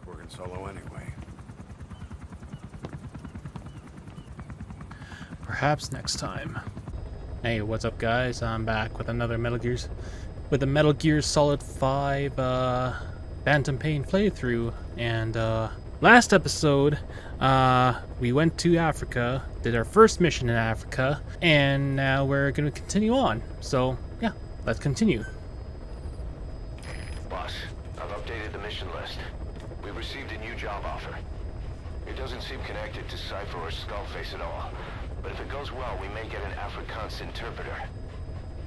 like working solo anyway. Perhaps next time. Hey, what's up, guys? I'm back with another Metal Gear Solid 5 Phantom Pain playthrough. And last episode, we went to Africa, did our first mission in Africa, and now we're going to continue on. So yeah, let's continue. Boss, I've updated the mission list. We received a new job offer. It doesn't seem connected to Cypher or Skullface at all. But if it goes well, we may get an Afrikaans interpreter.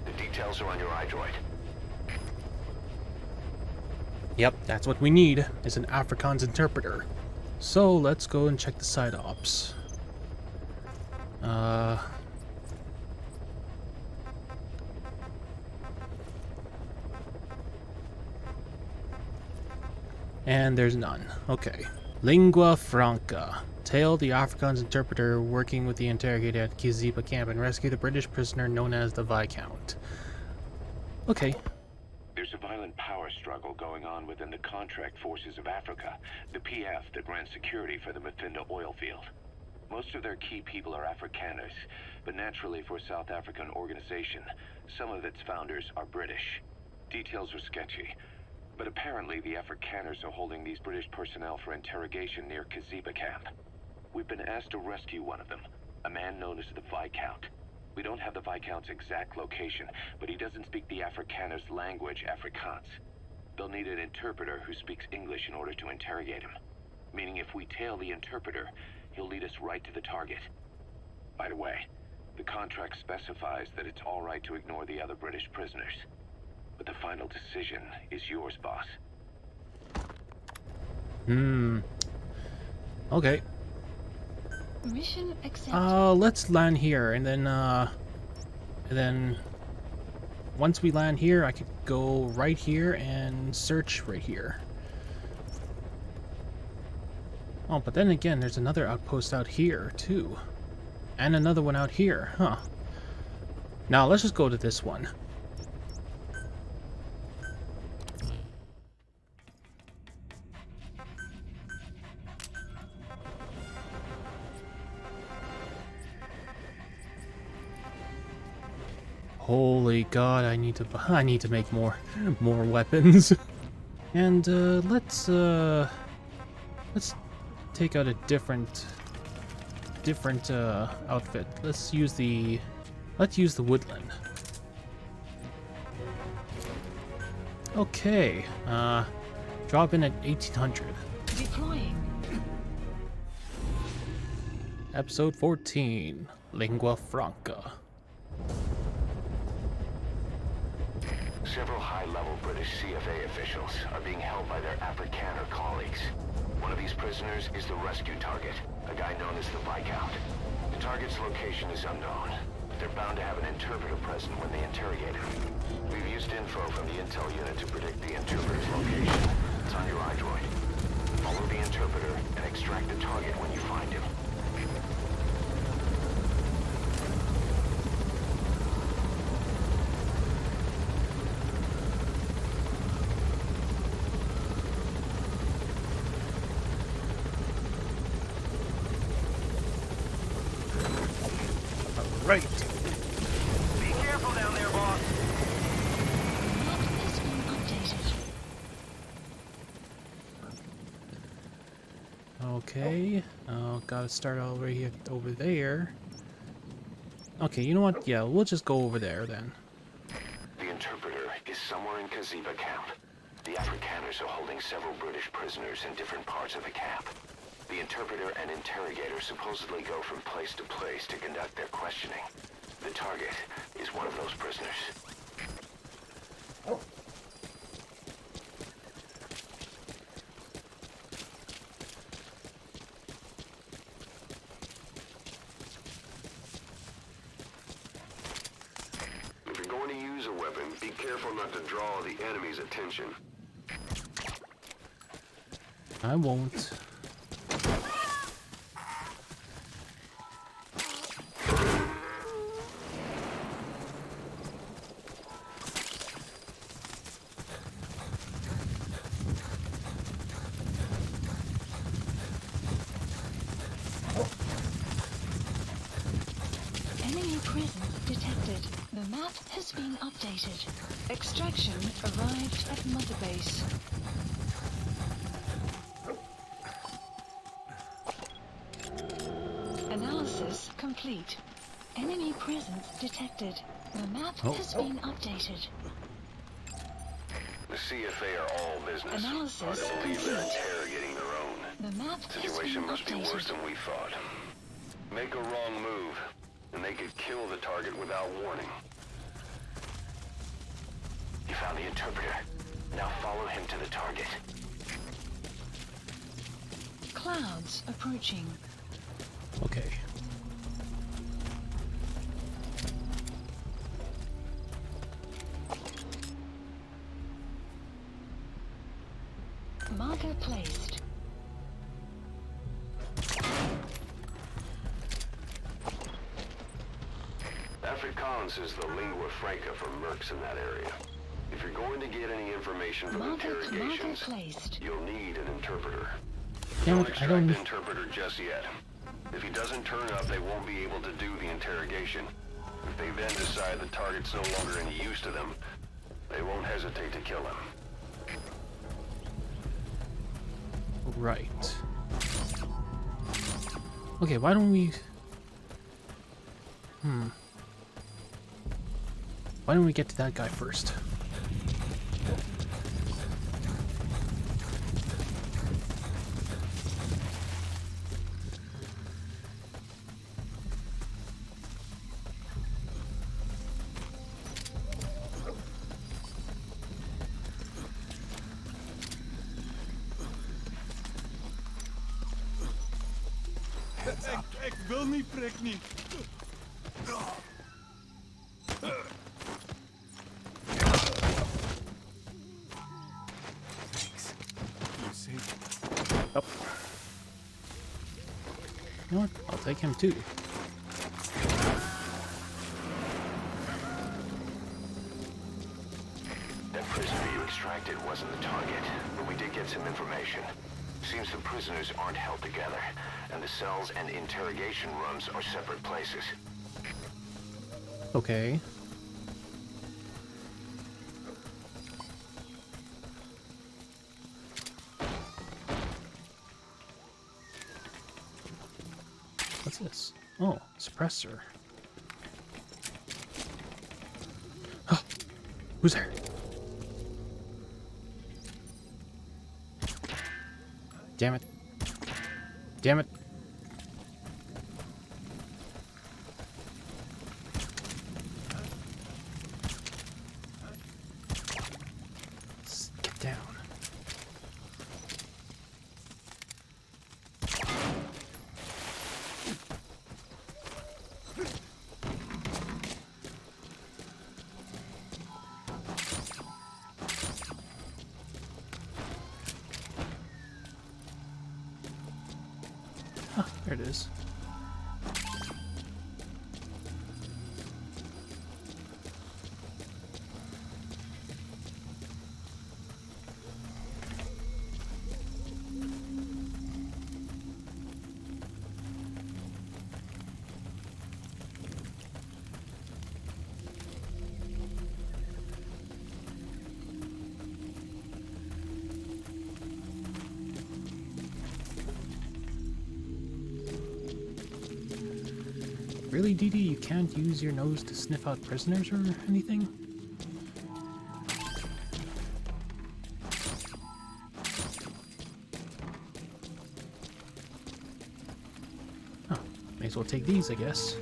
The details are on your iDroid. Yep, that's what we need, is an Afrikaans interpreter. So let's go and check the side ops. And there's none. Okay. Lingua Franca. Tail, the Afrikaans interpreter, working with the interrogator at Kiziba camp and rescue the British prisoner known as the Viscount. Okay. There's a violent power struggle going on within the contract forces of Africa, the PF that ran security for the Mafinda oil field. Most of their key people are Afrikaners, but naturally for a South African organization, some of its founders are British. Details are sketchy, but apparently the Afrikaners are holding these British personnel for interrogation near Kiziba camp. We've been asked to rescue one of them, a man known as the Viscount. We don't have the Viscount's exact location, but he doesn't speak the Afrikaners' language, Afrikaans. They'll need an interpreter who speaks English in order to interrogate him. Meaning if we tail the interpreter, he'll lead us right to the target. By the way, the contract specifies that it's all right to ignore the other British prisoners. But the final decision is yours, boss. Okay. Mission accepted. Let's land here, and then once we land here, I could go right here and search right here. Oh, but then again, there's another outpost out here too, and another one out here, huh? Now let's just go to this one. Holy God, I need to make more weapons. And let's take out a different outfit. Let's use the woodland. Okay. Drop in at 1800. Deploying. Episode 14, Lingua Franca. Several high-level British CFA officials are being held by their Afrikaner colleagues. One of these prisoners is the rescue target, a guy known as the Viscount. The target's location is unknown, but they're bound to have an interpreter present when they interrogate him. We've used info from the intel unit to predict the interpreter's location. It's on your iDroid. Follow the interpreter and extract the target when you find him. Right. Be careful down there, boss. Not this one updated. Okay. Gotta start all over here, over there. Okay, you know what? Yeah, we'll just go over there then. The interpreter is somewhere in Kiziba camp. The Afrikaners are holding several British prisoners in different parts of the camp. The interpreter and interrogator supposedly go from place to place to conduct their questioning. The target is one of those prisoners. If you're going to use a weapon, be careful not to draw the enemy's attention. I won't. presence detected. The map has been updated. Extraction arrived at Mother Base. Analysis complete. Enemy presence detected. The map has been updated. The CFA are all business. Analysis Hard to believe they're complete. interrogating their own. The map has been Situation must be worse updated. than we thought. Make a wrong move, and they could kill the target without warning. You found the interpreter. Now follow him to the target. Clouds approaching. Okay. Marker placed. Afrikaans is the lingua franca for mercs in that area. If you're going to get any information from Marker interrogations, placed. you'll need an interpreter. Damn Don't it, I extract don't. the interpreter just yet. If he doesn't turn up, they won't be able to do the interrogation. If they then decide the target's no longer any use to them, they won't hesitate to kill him. Right. Okay, why don't we... Why don't we get to that guy first? Ik wil niet, prik niet. Oh. You know what? I'll take him too. That prisoner you extracted wasn't the target, but we did get some information. Seems the prisoners aren't held together, and the cells and interrogation rooms are separate places. Okay. What's this? Oh, suppressor. Oh, who's there? Damn it. Damn it. Let's get down. Ah, there it is. Really, DD? You can't use your nose to sniff out prisoners or anything? Oh, may as well take these, I guess.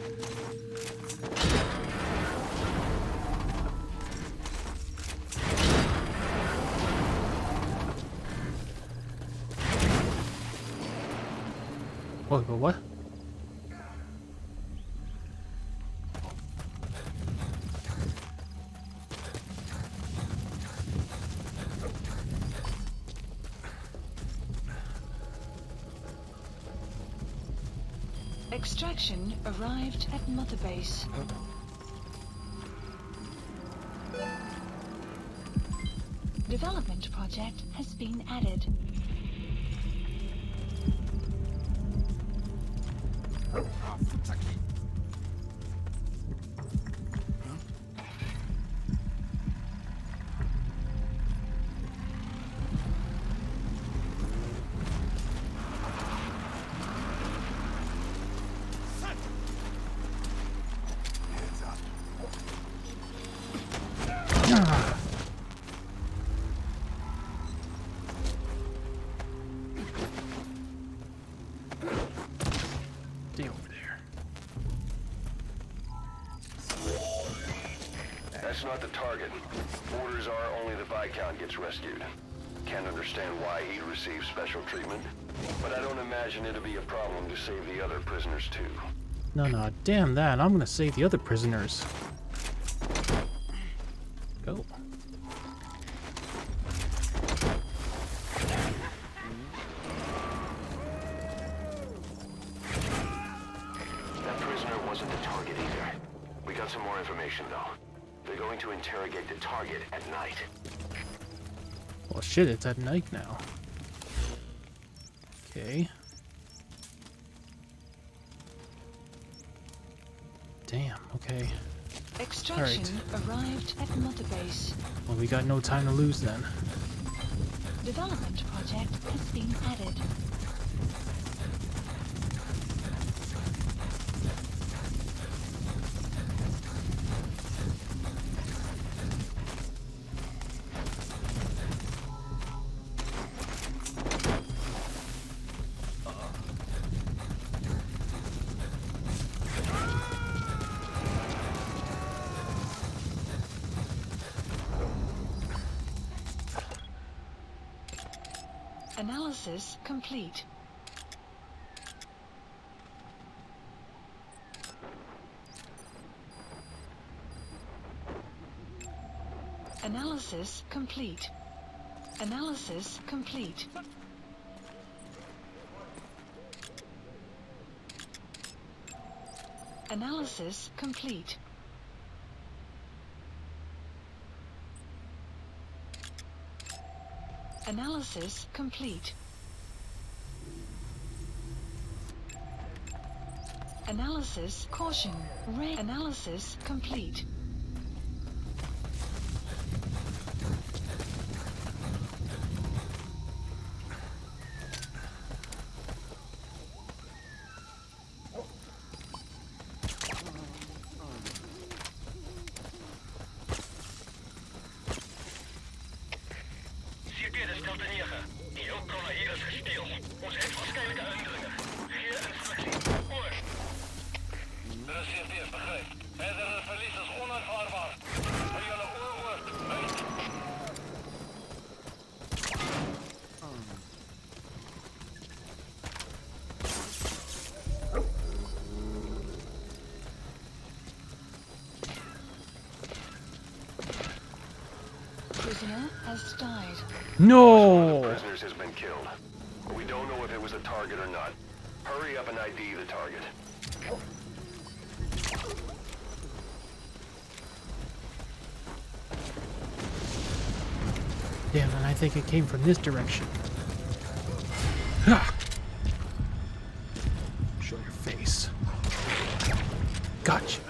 What? Extraction arrived at Mother Base. Development project has been added. not the target. Orders are only the Viscount gets rescued. Can't understand why he'd receive special treatment, but I don't imagine it'll be a problem to save the other prisoners too. No, damn that. I'm gonna save the other prisoners. Go. That prisoner wasn't the target either. We got some more information though. They're going to interrogate the target at night. Well, shit, it's at night now. Okay. Damn, okay. Extraction arrived at Mother Base. Well, we got no time to lose then. Development project has been added. Analysis complete. Analysis complete. Analysis complete. Analysis complete. Analysis complete. Analysis caution. Ray analysis complete. Prisoner has died. No! Prisoners has been killed. But we don't know if it was a target or not. Hurry up and ID the target. Damn, and I think it came from this direction. Ha! Show your face. Gotcha.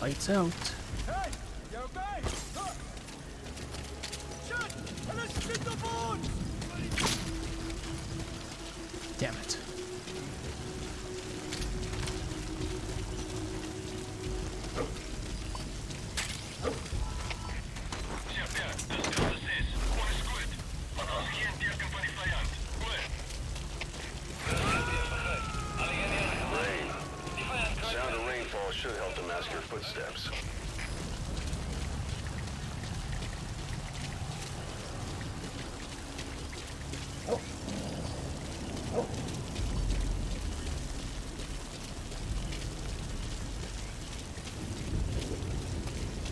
Lights out. Hey, you okay? Look. Shit! Alles steht auf uns! Damn it. Sound of rainfall should help to mask your footsteps.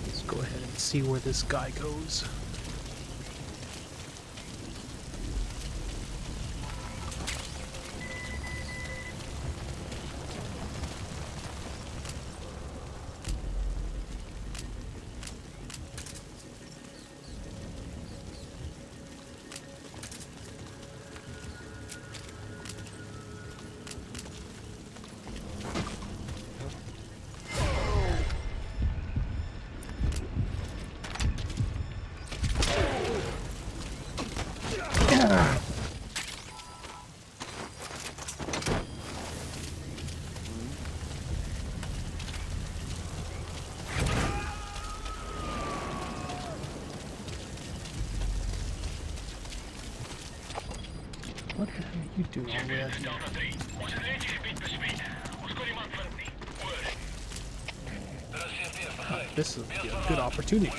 Let's go ahead and see where this guy goes. What the hell are you doing over there? This is a good opportunity.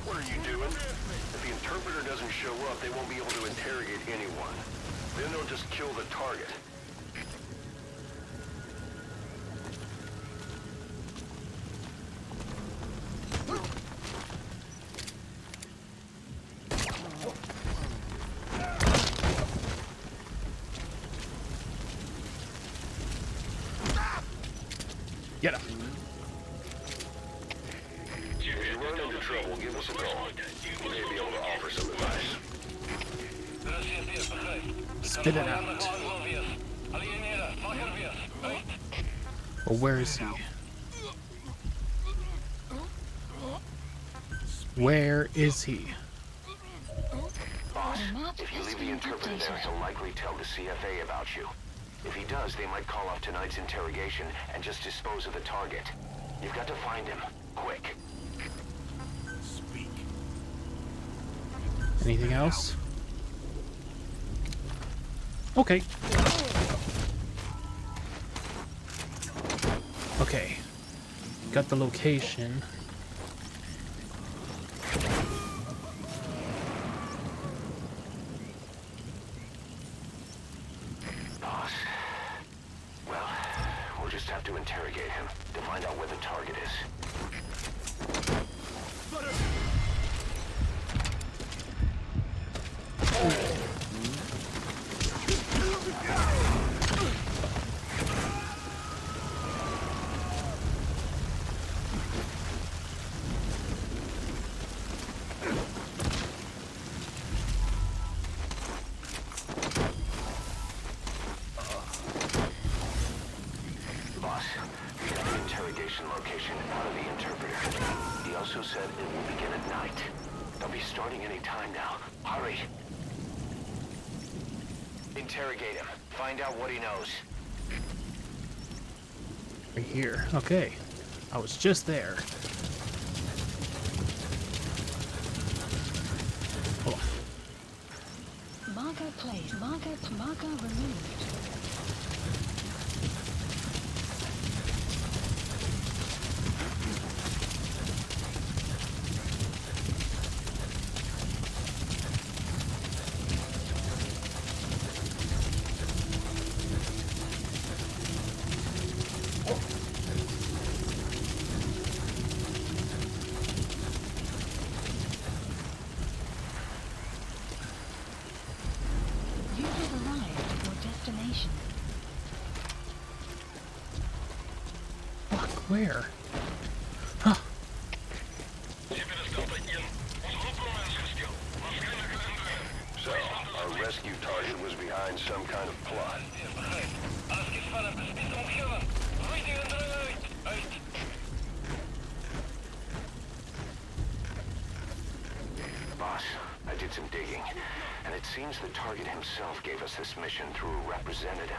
What are you doing? If the interpreter doesn't show up, they won't be able to interrogate anyone. Then they'll just kill the target. Get him. If you run into trouble, give us a call. We may be able to offer some advice. Spit it out. Well, where is he? Where is he? Boss, The map if you has leave the been interpreter there, updated. he'll likely tell the CFA about you. If he does, they might call off tonight's interrogation and just dispose of the target. You've got to find him, quick. Speak. Anything else? Okay. Okay. Got the location. Boss, well, we'll just have to interrogate him to find out where the target is. Boss, we got the interrogation location out of the interpreter. He also said it will begin at night. They'll be starting any time now. Hurry. Interrogate him. Find out what he knows. Right here. Okay. I was just there. Hold on. Marker placed. Marker removed. You have arrived at your destination. Fuck, where? Huh. So, our rescue target was behind some kind of plot. Boss, I did some digging, and it seems the target himself gave us this mission through a representative.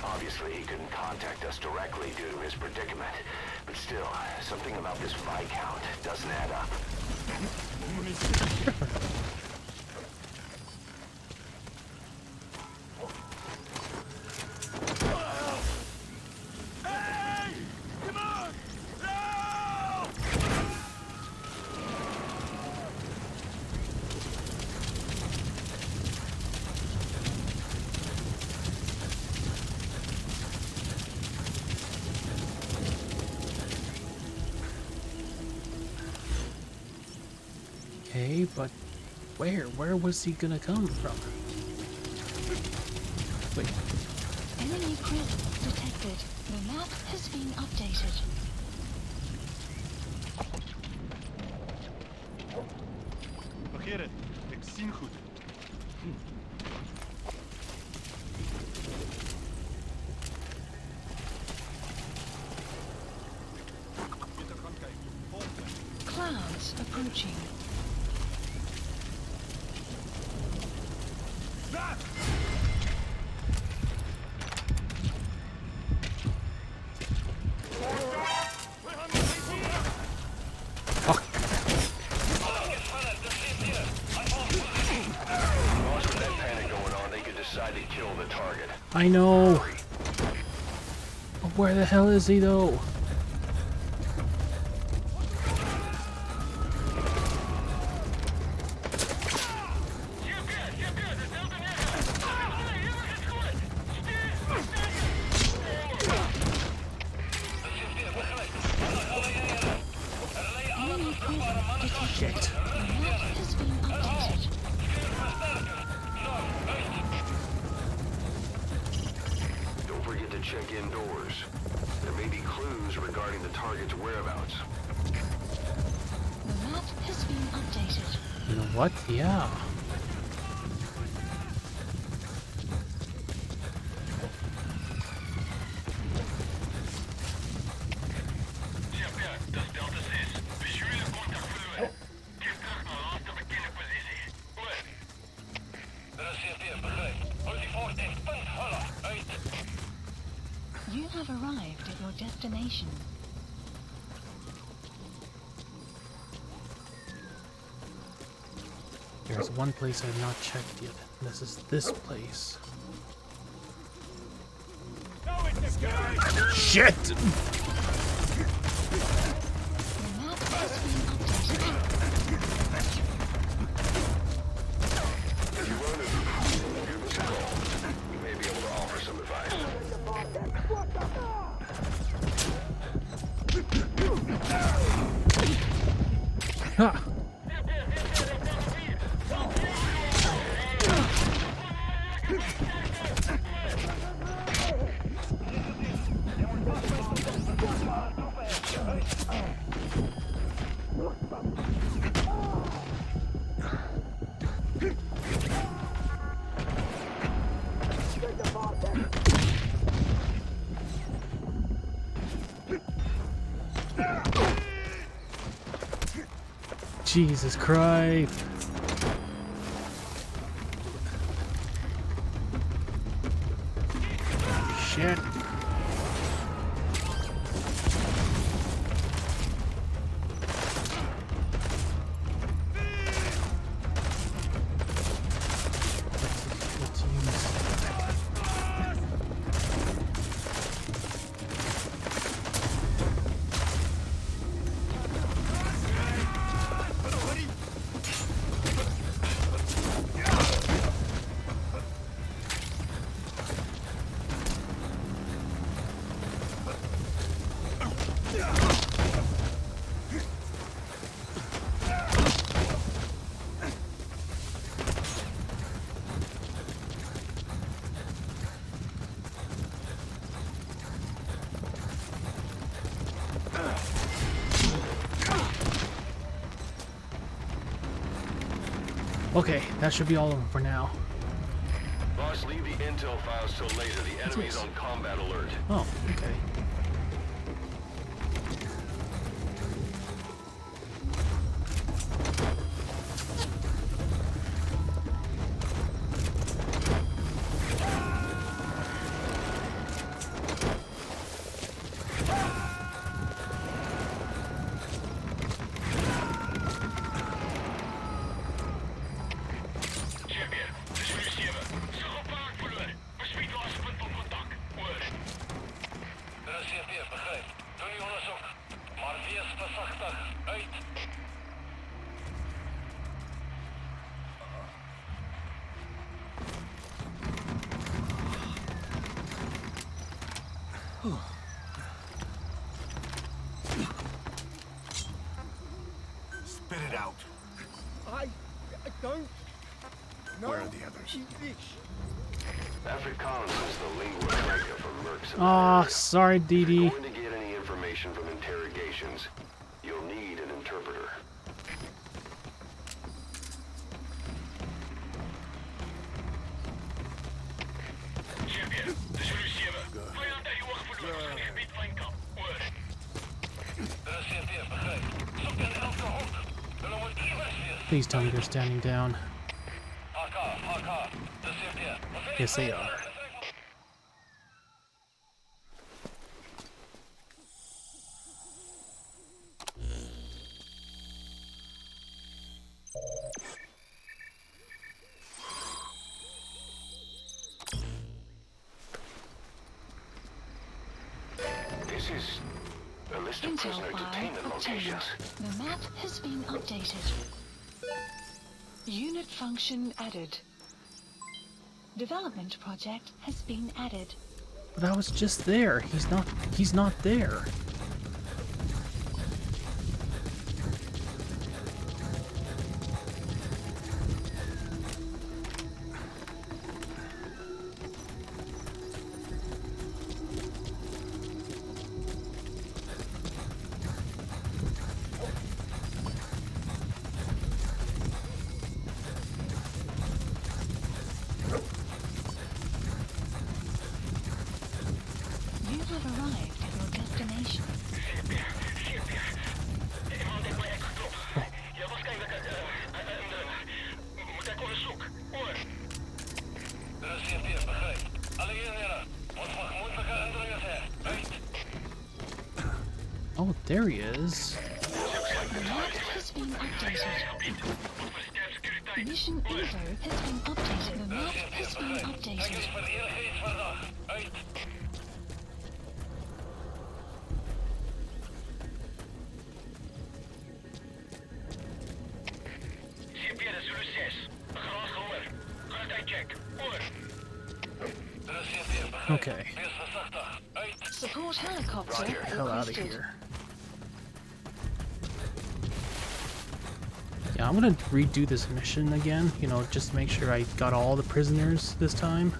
Obviously, he couldn't contact us directly due to his predicament, but still, something about this Viscount doesn't add up. Hey! Come on! No! Okay, but where? Where was he gonna come from? Wait. Enemy presence detected. The map has been updated. Begeren. Ik zie goed. Bitte gaan kijken. Target approaching. Fuck. Boss, with that panic going on, they could decide to kill the target. I know. But where the hell is he though? Enemy presence detected. Shit. The map has been updated. Don't forget to check indoors. There may be clues regarding the target's whereabouts. The map has been updated. You know what? Yeah. You have arrived at your destination. There's one place I've not checked yet. This is this place. Shit! The map has been updated. If you run into give us a call. We may be able to offer some advice. Ha! Jesus Christ. Shit. Let's use. Okay, that should be all of them for now. Boss, leave the intel files till later. The enemy's this? on combat alert. Oh, okay. Spit it out. I don't know. Where are the others? English. Afrikaans is the lingua franca for mercs. in that Ah, area. sorry, If you're DD. going to get any information from interrogations, you'll need an interpreter. Please tell me they're standing down. Yes, they are. This is a list of Intel prisoner file detainment obtained. locations. The map has been updated. Unit function added. Development project has been added. But I was just there. He's not there. You have arrived at your destination. Oh, there he is. The map has been updated. Mission info has been updated. The map has been updated. Okay. Support helicopter Get the hell out of requested. here. Yeah, I'm gonna redo this mission again, you know, just to make sure I got all the prisoners this time.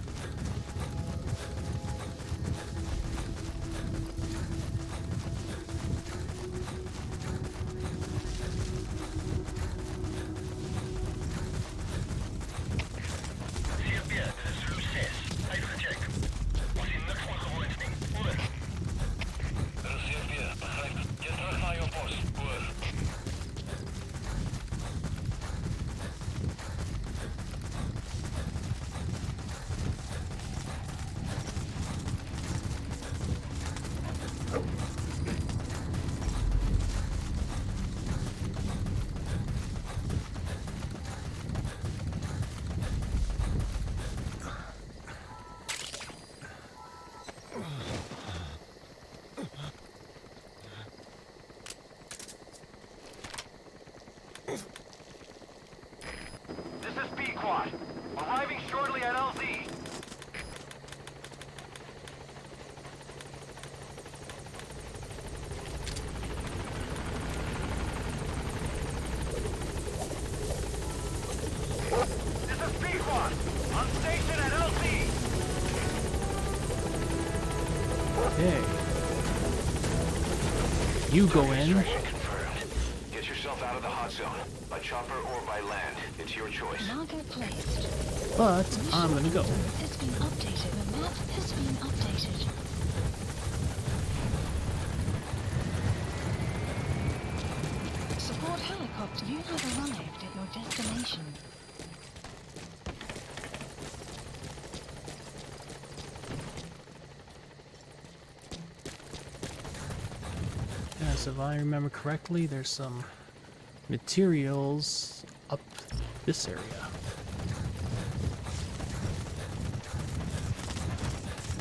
This is B-Quad. Arriving shortly at LZ. This is B-Quad. On station at LZ. Okay. You go in. Extraction confirmed. Get yourself out of the hot zone. By chopper or by land. It's your choice. Marker placed. But I'm gonna go. Has been updated. The map has been updated. Support helicopter. You have arrived at your destination. Yes, if I remember correctly, there's some materials up this area.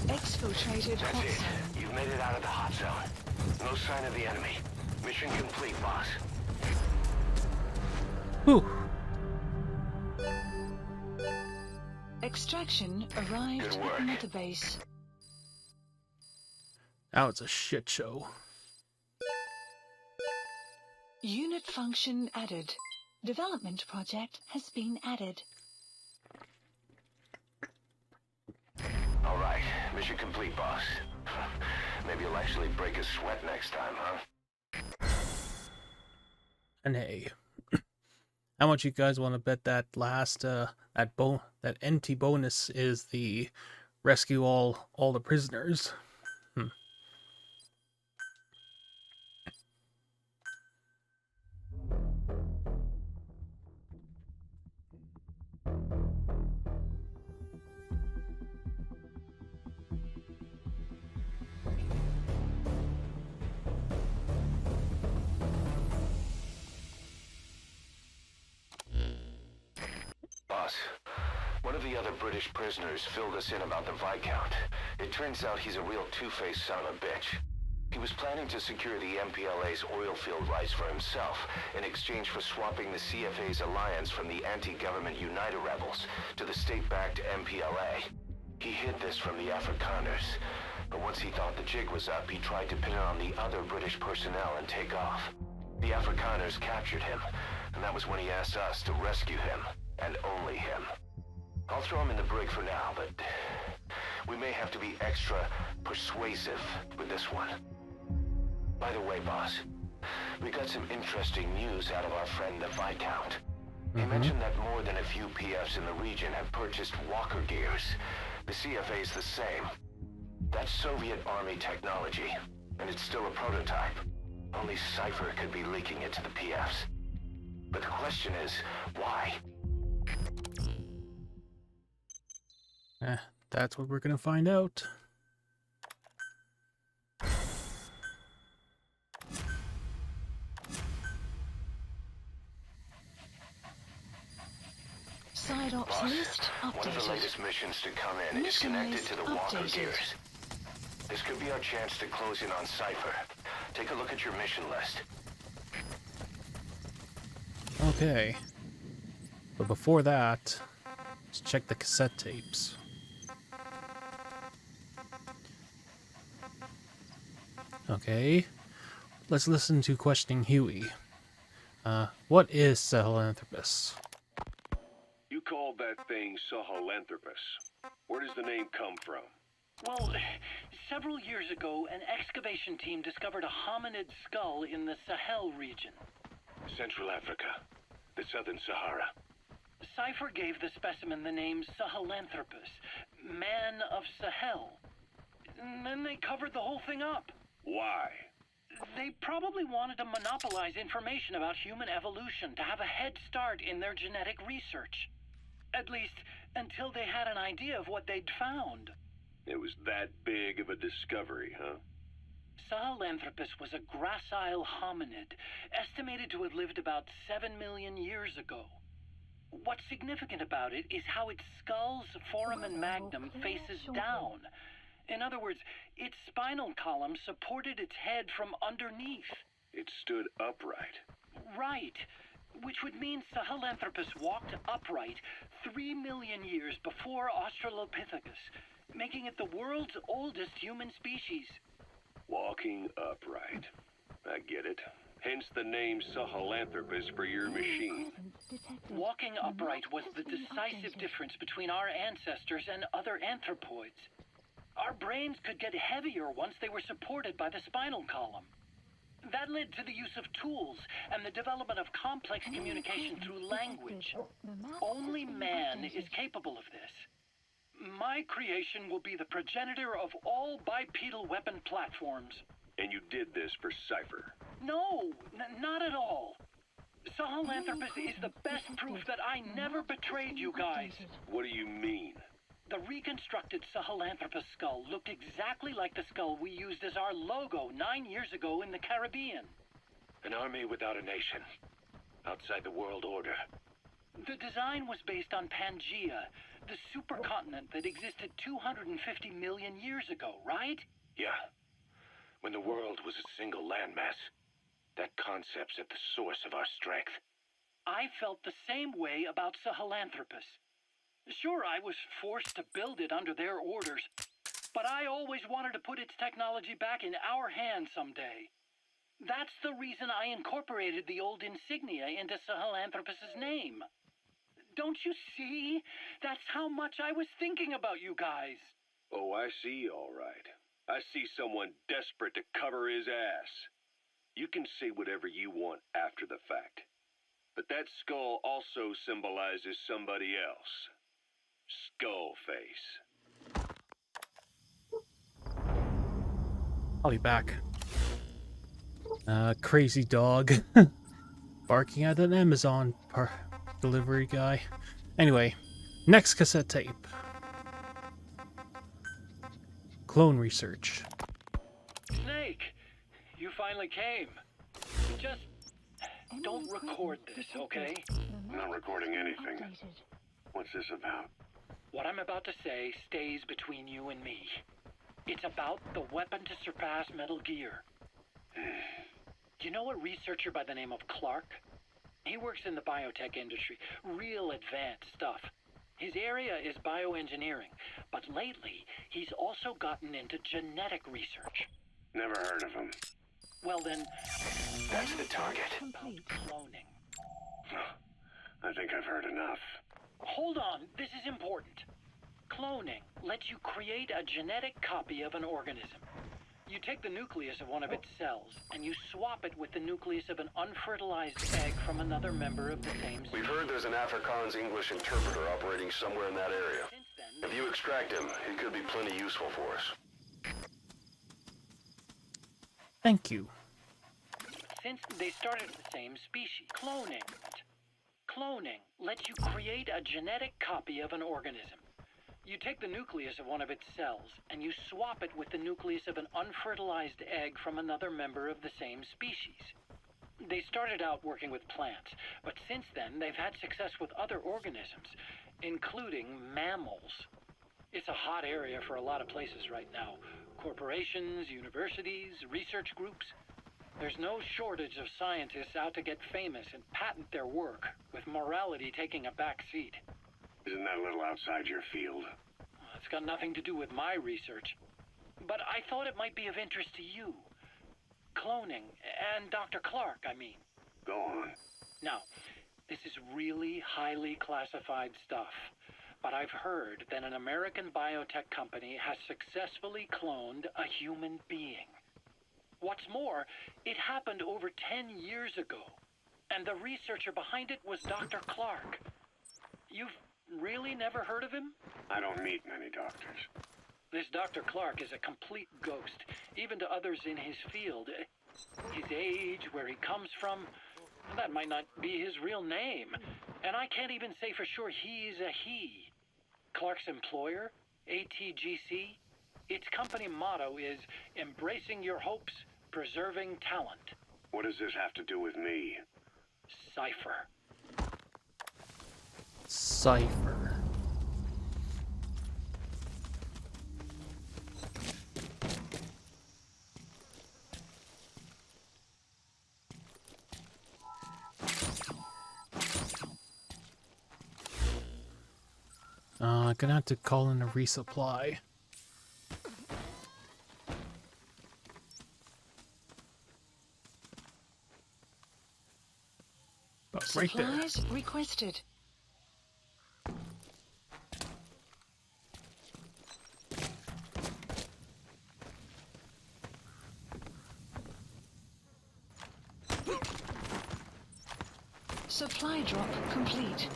Exfiltrated hot That's it. zone. You've made it out of the hot zone. No sign of the enemy. Mission complete, boss. Whew. Extraction arrived Good at work. the mother base. Now it's a shit show. Unit function added. Development project has been added. All right. Mission complete, boss. Maybe you'll actually break a sweat next time, huh? And hey, how much you guys want to bet that last that empty bonus is the rescue all the prisoners? of the other British prisoners filled us in about the Viscount. It turns out he's a real two-faced son of a bitch. He was planning to secure the MPLA's oil field rights for himself in exchange for swapping the CFA's alliance from the anti-government United rebels to the state-backed MPLA. He hid this from the Afrikaners, but once he thought the jig was up, he tried to pin it on the other British personnel and take off. The Afrikaners captured him, and that was when he asked us to rescue him, and only him. I'll throw him in the brig for now, but we may have to be extra persuasive with this one. By the way, boss, we got some interesting news out of our friend the Viscount. He mentioned that more than a few PFs in the region have purchased walker gears. The CFA's the same. That's Soviet Army technology, and it's still a prototype. Only Cypher could be leaking it to the PFs. But the question is, why? That's what we're gonna find out. Side ops Boss, list one of the updated. latest missions to come in is Mission connected list to the walker updated. gears. This could be our chance to close in on Cypher. Take a look at your mission list. Okay. But before that, let's check the cassette tapes. Okay. Let's listen to Questioning Huey. What is Sahelanthropus? You called that thing Sahelanthropus. Where does the name come from? Well, several years ago, an excavation team discovered a hominid skull in the Sahel region. Central Africa. The Southern Sahara. Cypher gave the specimen the name Sahelanthropus, man of Sahel. And then they covered the whole thing up. Why? They probably wanted to monopolize information about human evolution to have a head start in their genetic research. At least, until they had an idea of what they'd found. It was that big of a discovery, huh? Sahelanthropus was a gracile hominid, estimated to have lived about 7 million years ago. What's significant about it is how its skull's foramen magnum faces down. In other words, its spinal column supported its head from underneath. It stood upright. Right. Which would mean Sahelanthropus walked upright 3 million years before Australopithecus, making it the world's oldest human species. Walking upright. I get it. Hence the name Sahelanthropus for your machine. Walking upright was the decisive difference between our ancestors and other anthropoids. Our brains could get heavier once they were supported by the spinal column. That led to the use of tools and the development of complex communication through language. Only man is capable of this. My creation will be the progenitor of all bipedal weapon platforms. And you did this for Cypher. No, not at all. Sahelanthropus is the best proof that I never betrayed you guys. What do you mean? The reconstructed Sahelanthropus skull looked exactly like the skull we used as our logo 9 years ago in the Caribbean. An army without a nation. Outside the world order. The design was based on Pangaea, the supercontinent that existed 250 million years ago, right? Yeah. When the world was a single landmass. That concept's at the source of our strength. I felt the same way about Sahelanthropus. Sure, I was forced to build it under their orders, but I always wanted to put its technology back in our hands someday. That's the reason I incorporated the old insignia into Sahelanthropus's name. Don't you see? That's how much I was thinking about you guys. Oh, I see, all right. I see someone desperate to cover his ass. You can say whatever you want after the fact. But that skull also symbolizes somebody else. Skullface. I'll be back. Crazy dog. Barking at an Amazon delivery guy. Anyway, next cassette tape. Clone research. Snake, you finally came. Just don't record this, okay? I'm not recording anything. What's this about? What I'm about to say stays between you and me. It's about the weapon to surpass Metal Gear. Do you know a researcher by the name of Clark? He works in the biotech industry, real advanced stuff. His area is bioengineering, but lately he's also gotten into genetic research. Never heard of him. Well then, That's the target. about cloning. I think I've heard enough. Hold on, this is important. Cloning lets you create a genetic copy of an organism. You take the nucleus of one of its cells, and you swap it with the nucleus of an unfertilized egg from another member of the same species. We've heard there's an Afrikaans English interpreter operating somewhere in that area. Since then, If you extract him, he could be plenty useful for us. Thank you. since they started the same species, Cloning lets you create a genetic copy of an organism. You take the nucleus of one of its cells, and you swap it with the nucleus of an unfertilized egg from another member of the same species. They started out working with plants, but since then they've had success with other organisms, including mammals. It's a hot area for a lot of places right now. Corporations, universities, research groups. There's no shortage of scientists out to get famous and patent their work, with morality taking a back seat. Isn't that a little outside your field? It's got nothing to do with my research. But I thought it might be of interest to you. Cloning, and Dr. Clark, I mean. Go on. Now, this is really highly classified stuff. But I've heard that an American biotech company has successfully cloned a human being. What's more, it happened over 10 years ago. And the researcher behind it was Dr. Clark. You've really never heard of him? I don't meet many doctors. This Dr. Clark is a complete ghost, even to others in his field. His age, where he comes from, that might not be his real name. And I can't even say for sure he's a he. Clark's employer, ATGC, its company motto is embracing your hopes, preserving talent. What does this have to do with me? Cypher. Cypher. Gonna have to call in a resupply. But right there. Supplies requested. Supply drop complete.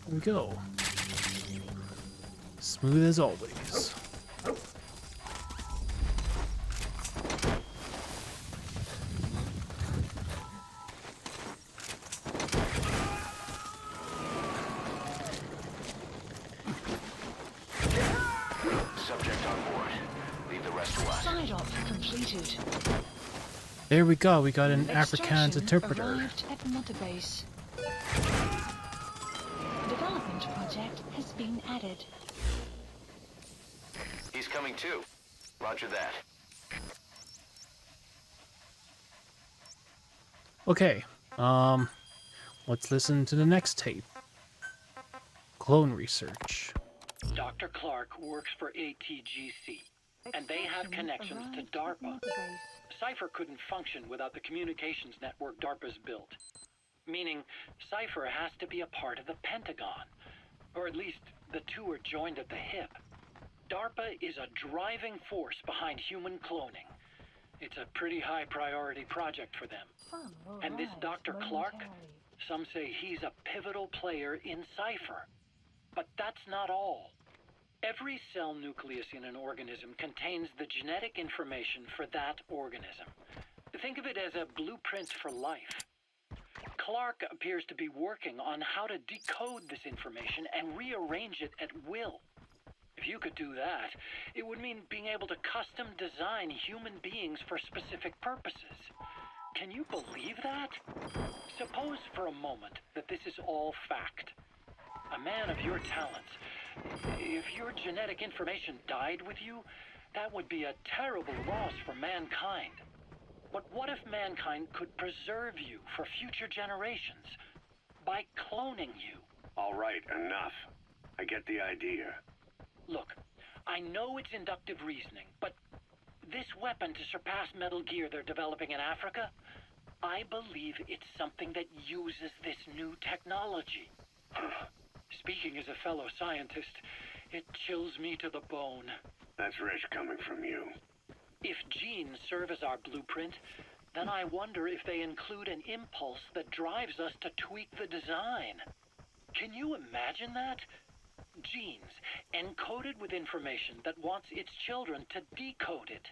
There we go. Smooth as always. Subject on board. Leave the rest to us. Side op completed. There we go. We got an Afrikaans Extraction interpreter. arrived at Mother Base. Development project has been added. He's coming too. Roger that. Okay. Let's listen to the next tape. Clone research. Dr. Clark works for ATGC, and they have connections to DARPA. Cypher couldn't function without the communications network DARPA's built. Meaning, Cypher has to be a part of the Pentagon. Or at least, the two are joined at the hip. DARPA is a driving force behind human cloning. It's a pretty high priority project for them. And this Dr. Clark, some say he's a pivotal player in Cypher. But that's not all. Every cell nucleus in an organism contains the genetic information for that organism. Think of it as a blueprint for life. Clark appears to be working on how to decode this information and rearrange it at will. If you could do that, it would mean being able to custom design human beings for specific purposes. Can you believe that? Suppose for a moment that this is all fact. A man of your talents, if your genetic information died with you, that would be a terrible loss for mankind. But what if mankind could preserve you for future generations by cloning you? All right, enough. I get the idea. Look, I know it's inductive reasoning, but this weapon to surpass Metal Gear they're developing in Africa, I believe it's something that uses this new technology. Speaking as a fellow scientist, it chills me to the bone. That's rich coming from you. If genes serve as our blueprint, then I wonder if they include an impulse that drives us to tweak the design. Can you imagine that? Genes encoded with information that wants its children to decode it.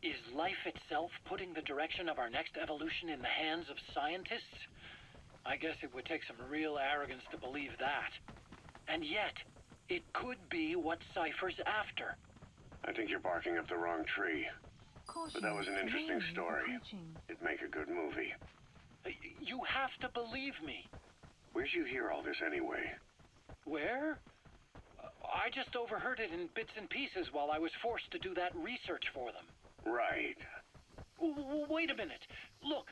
Is life itself putting the direction of our next evolution in the hands of scientists? I guess it would take some real arrogance to believe that. And yet, it could be what Cypher's after. I think you're barking up the wrong tree. But that was an interesting story. It'd make a good movie. You have to believe me. Where'd you hear all this anyway? Where? I just overheard it in bits and pieces while I was forced to do that research for them. Right. Wait a minute. Look,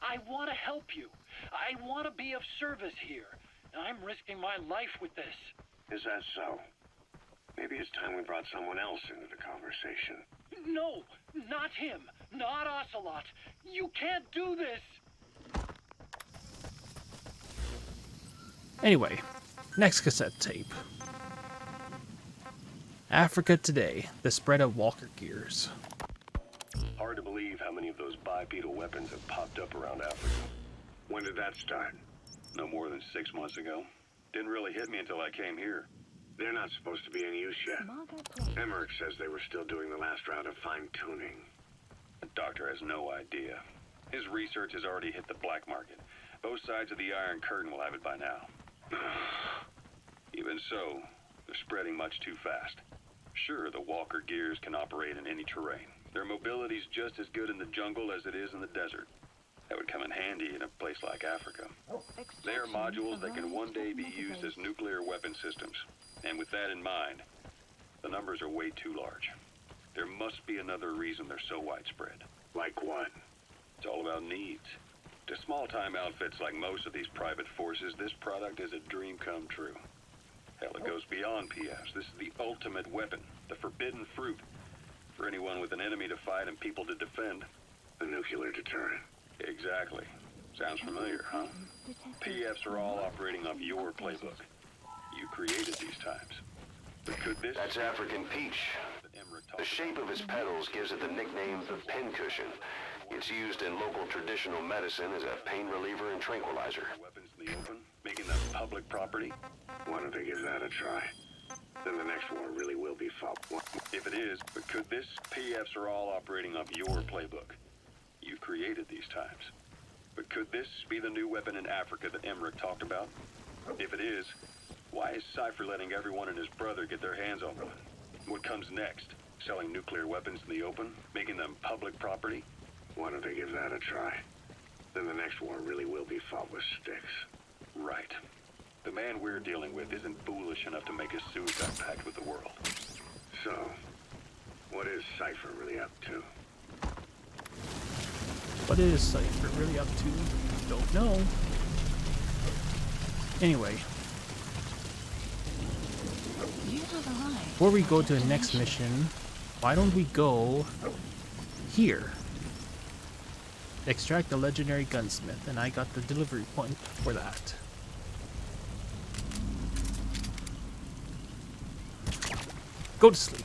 I want to help you. I want to be of service here. I'm risking my life with this. Is that so? Maybe it's time we brought someone else into the conversation. No, not him. Not Ocelot. You can't do this. Anyway, next cassette tape. Africa Today, the spread of walker gears. Hard to believe how many of those bipedal weapons have popped up around Africa. When did that start? No more than 6 months ago. Didn't really hit me until I came here. They're not supposed to be in use yet. Emmerich says they were still doing the last round of fine-tuning. The doctor has no idea. His research has already hit the black market. Both sides of the Iron Curtain will have it by now. Even so, they're spreading much too fast. Sure, the walker gears can operate in any terrain. Their mobility's just as good in the jungle as it is in the desert. That would come in handy in a place like Africa. They are modules that can one day be used as nuclear weapon systems. And with that in mind, the numbers are way too large. There must be another reason they're so widespread. Like what? It's all about needs. To small-time outfits like most of these private forces, this product is a dream come true. Hell, it goes beyond PFs. This is the ultimate weapon, the forbidden fruit. For anyone with an enemy to fight and people to defend. A nuclear deterrent. Exactly. Sounds familiar, huh? PFs are all operating off your playbook. You created these times. But could this... That's African peach. The shape of its petals gives it the nickname the pincushion. It's used in local traditional medicine as a pain reliever and tranquilizer. Weapons in the open, making them public property. Why don't they give that a try? Then the next war really will be fought. If it is, but could this... PFs are all operating off your playbook. You created these times. But could this be the new weapon in Africa that Emmerich talked about? If it is, why is Cypher letting everyone and his brother get their hands on one? What comes next? Selling nuclear weapons in the open? Making them public property? Why don't they give that a try? Then the next war really will be fought with sticks. Right. The man we're dealing with isn't foolish enough to make a suicide pact with the world. So, what is Cypher really up to? What is Cypher really up to? Don't know. Anyway, before we go to the next mission, why don't we go here? Extract the legendary gunsmith, and I got the delivery point for that. Go to sleep.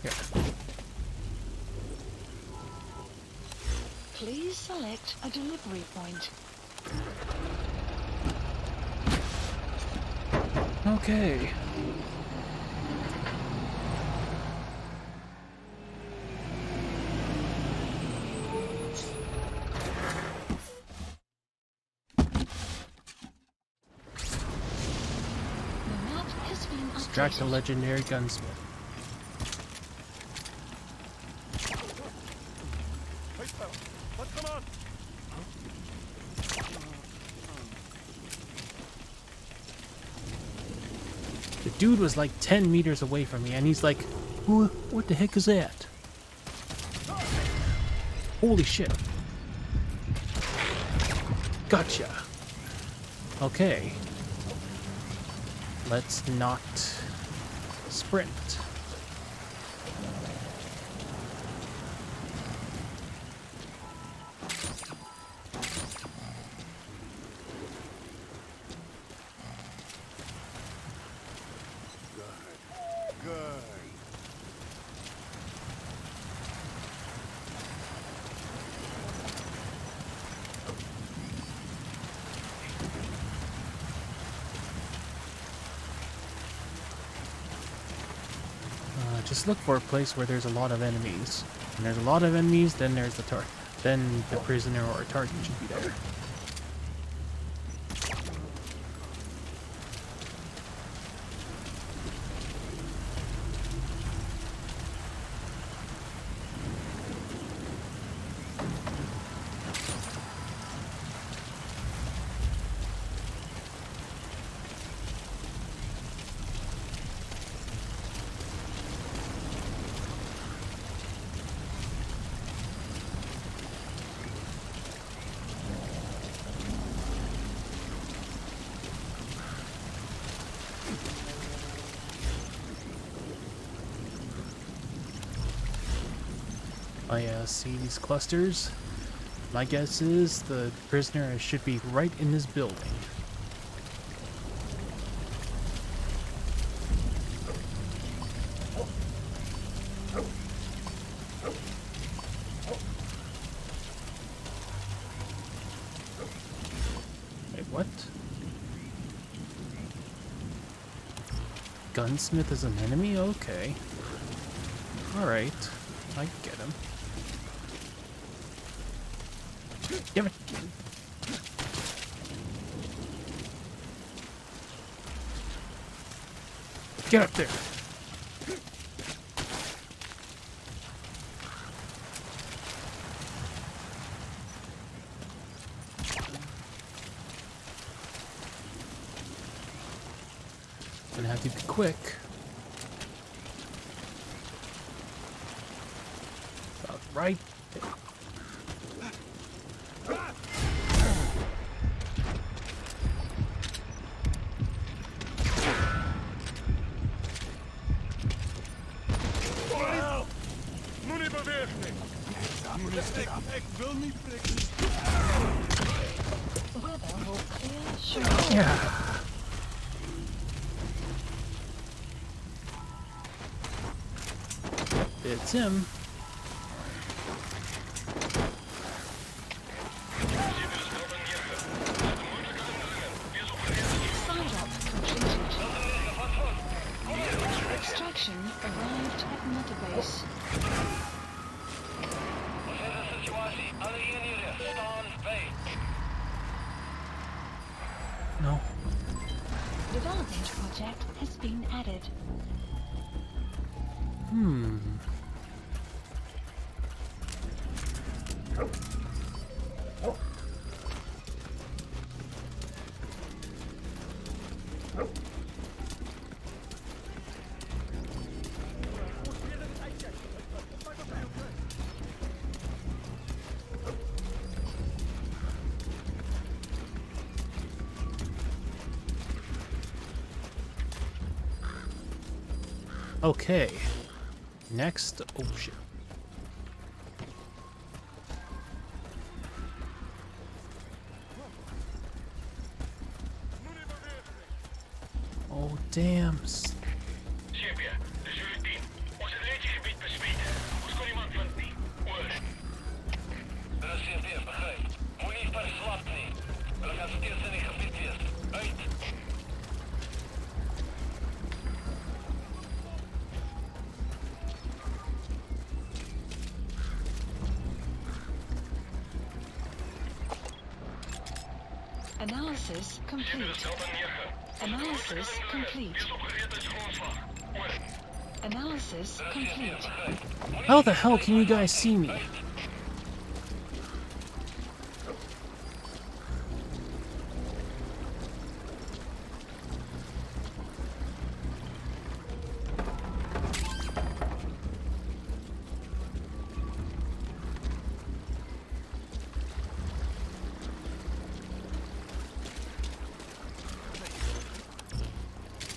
Here. Please select a delivery point. Okay. Extract the legendary gunsmith. Hey, fella, what's going on? The dude was like 10 meters away from me, and he's like, what the heck is that? Holy shit. Gotcha. Okay. Let's not sprint. Good. Just look for a place where there's a lot of enemies. When there's a lot of enemies, then there's the then the prisoner or target should be there. I see these clusters. My guess is the prisoner should be right in this building. Wait, what? Gunsmith is an enemy? Okay. Alright. I get him. Damn it! Get up there! Gonna have to be quick. About right there. Ik wil niet prikken. Weather will clear shortly. Yeah. It's him. Side up completed. Extraction arrived at Mother Base. No. Development project has been added. Okay. Next. Oh shit. Oh damn. Shepia, dit is jullie team. Ons het gebied besmeten. Ons kon iemand vindt nie. Oor. Dit is CFD, begryp. Moenie verslap nie. Hulle gaan steeds in die gebied wees. Uit. Analysis complete. Analysis complete. Wees opgereed as grondslag. Analysis complete. How the hell can you guys see me?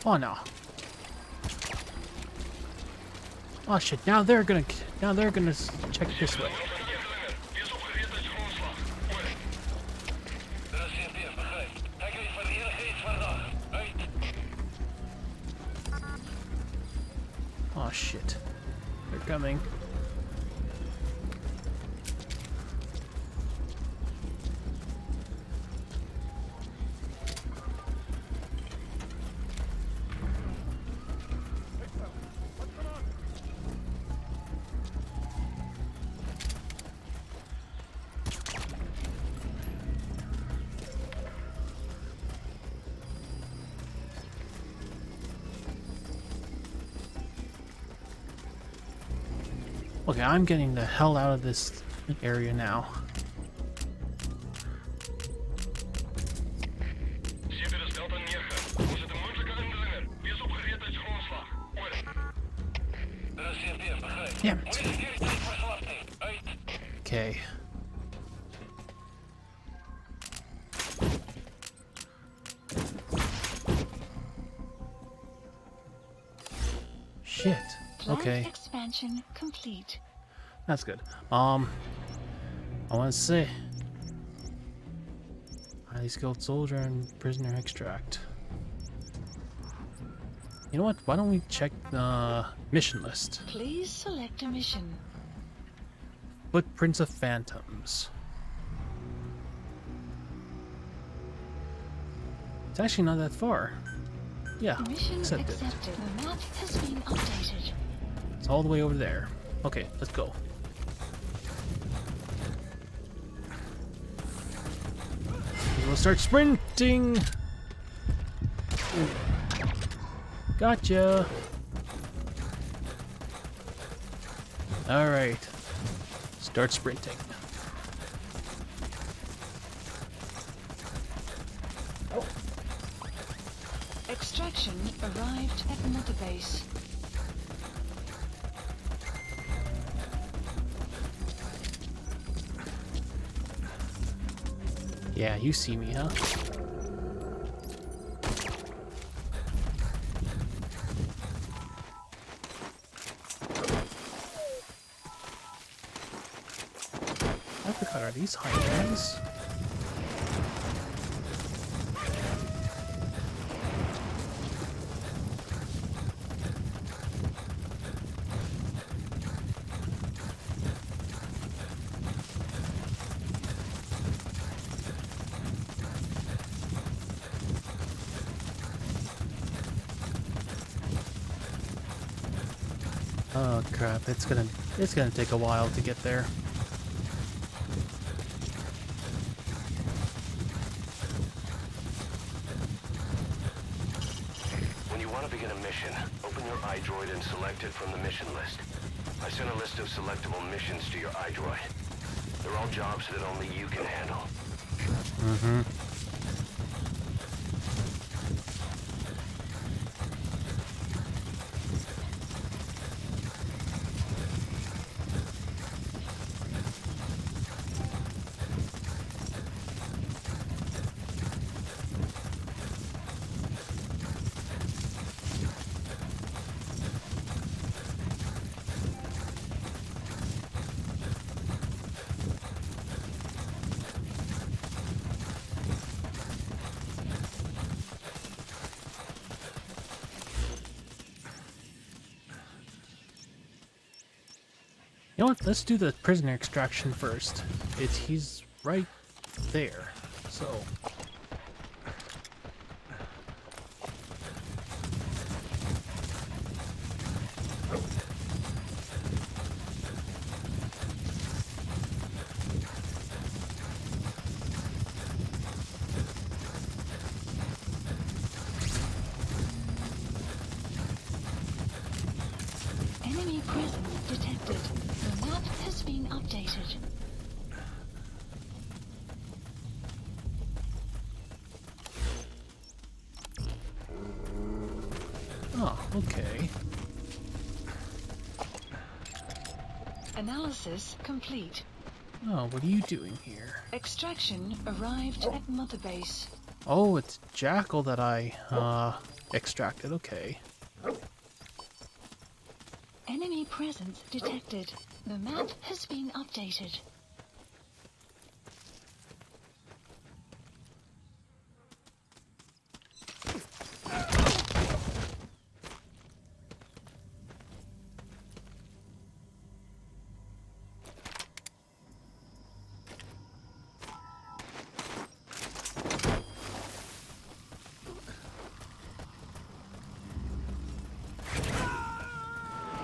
Oh no. Oh shit, now they're gonna check this way. Oh shit. They're coming. Okay, I'm getting the hell out of this area now. Damn it. Okay. Shit. Okay. Plant expansion complete. That's good. I want to say highly skilled soldier and prisoner extract. You know what? Why don't we check the mission list? Please select a mission. Footprints of Phantoms. It's actually not that far. Yeah, Mission accepted. accepted. The map has been updated. It's all the way over there. Okay, let's go. We'll start sprinting. Ooh. Gotcha. All right. Start sprinting. Extraction arrived at Mother Base. Yeah, you see me, huh? I forgot, are these hydrants? Oh crap, it's gonna take a while to get there. When you want to begin a mission, open your iDroid and select it from the mission list. I sent a list of selectable missions to your iDroid. They're all jobs that only you can handle. Mm-hmm. You know what? Let's do the prisoner extraction first. He's right there. So Okay. Analysis complete. Oh, what are you doing here? Extraction arrived at Mother Base. Oh, it's Jackal that I, extracted. Okay. Enemy presence detected. The map has been updated.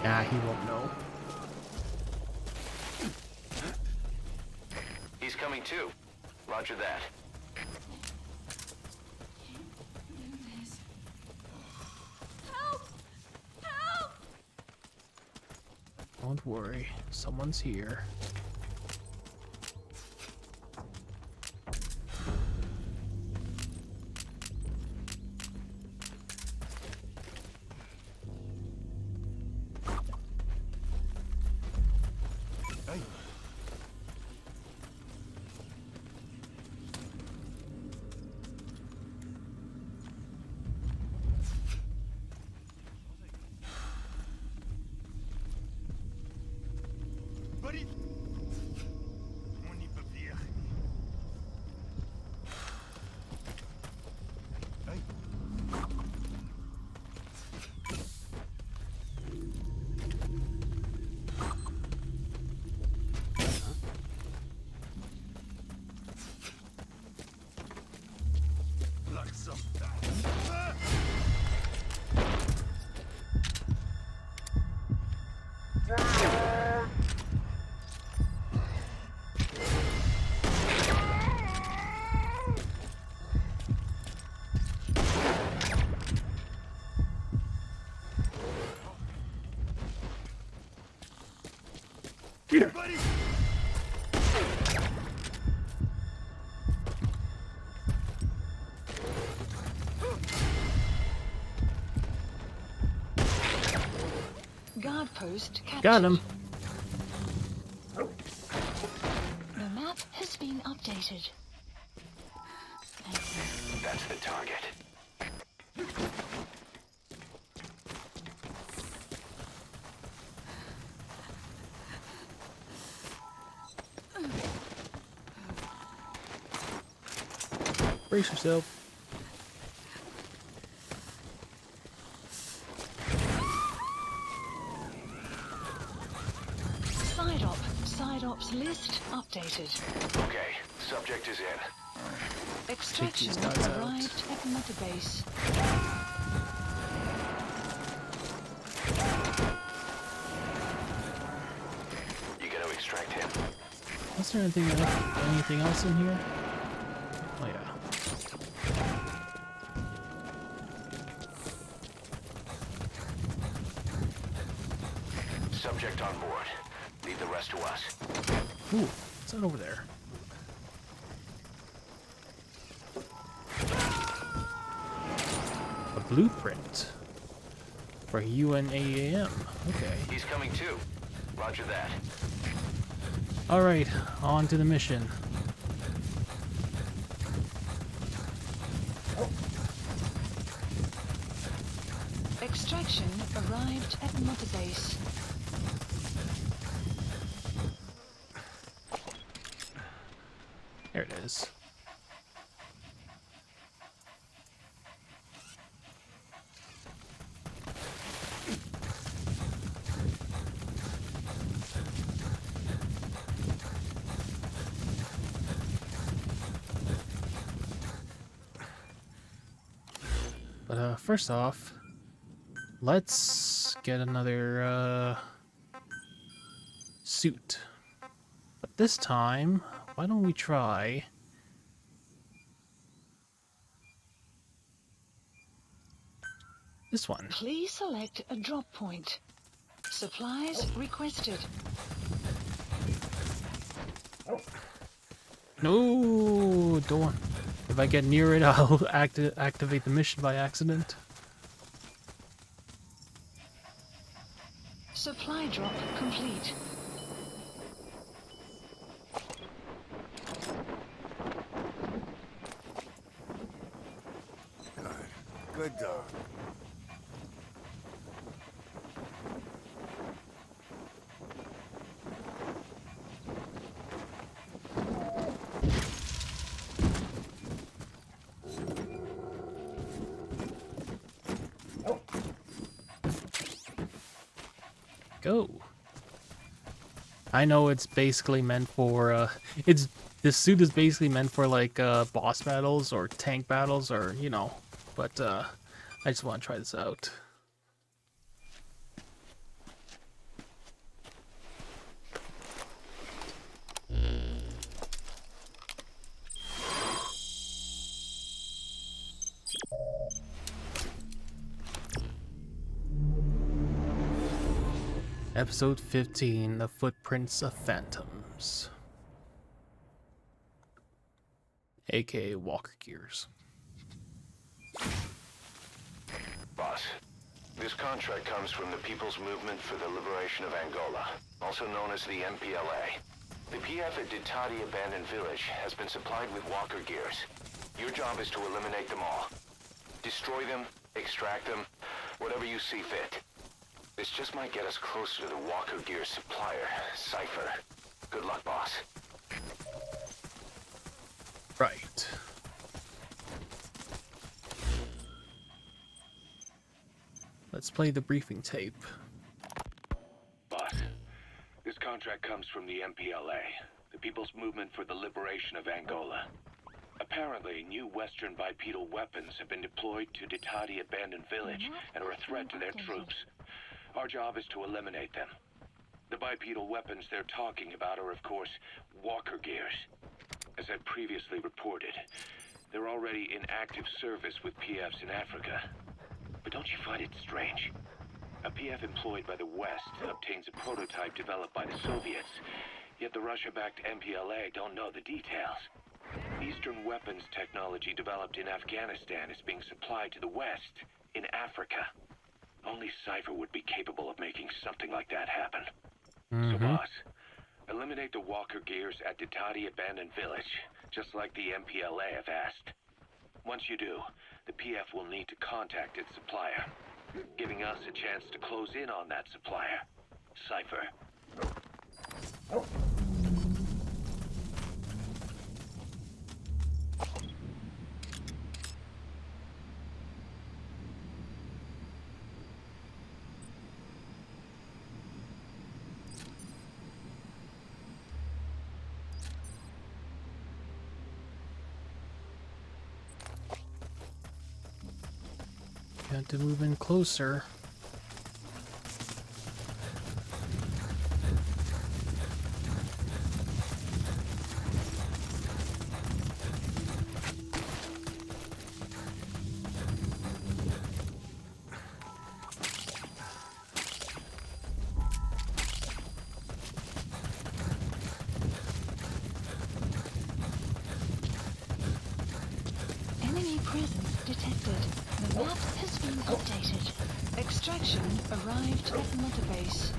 Nah, he won't know. He's coming too. Roger that. Don't worry, someone's here. Guard post captured. Got him. The map has been updated. That's the target. Brace yourself. Side ops list updated. Okay, subject is in. Extraction these guys out. arrived at Mother Base. You gotta extract him. Was there anything else in here? Oh yeah. Subject on board. Leave the rest to us. Ooh, what's that over there? A blueprint for UNAAM. Okay. He's coming too. Roger that. Alright, on to the mission. Extraction arrived at Mother Base. There it is. But first off, let's get another suit. But this time, why don't we try this one? Please select a drop point. Supplies requested. No, don't. If I get near it, I'll activate the mission by accident. Supply drop complete. Good dog. Go. I know it's basically meant for this suit is basically meant for like boss battles or tank battles or you know, but I just want to try this out. Episode 15, The Footprints of Phantoms. aka Walker Gears. Boss, this contract comes from the People's Movement for the Liberation of Angola, also known as the MPLA. The PF at Ditati Abandoned Village has been supplied with Walker Gears. Your job is to eliminate them all. Destroy them, extract them, whatever you see fit. This just might get us closer to the Walker Gears supplier, Cypher. Good luck, boss. Right. Let's play the briefing tape. Boss, this contract comes from the MPLA, the People's Movement for the Liberation of Angola. Apparently, new Western bipedal weapons have been deployed to Ditati Abandoned Village and are a threat to their troops. Our job is to eliminate them. The bipedal weapons they're talking about are, of course, Walker Gears. As I previously reported, they're already in active service with PFs in Africa. But don't you find it strange? A PF employed by the West obtains a prototype developed by the Soviets, yet the Russia-backed MPLA don't know the details. Eastern weapons technology developed in Afghanistan is being supplied to the West in Africa. Only Cypher would be capable of making something like that happen. So, boss, eliminate the Walker Gears at Ditati Abandoned Village, just like the MPLA have asked. Once you do, the PF will need to contact its supplier, giving us a chance to close in on that supplier, Cypher. Got to move in closer. Enemy presence detected. The map has been updated. Extraction arrived at Mother-Base.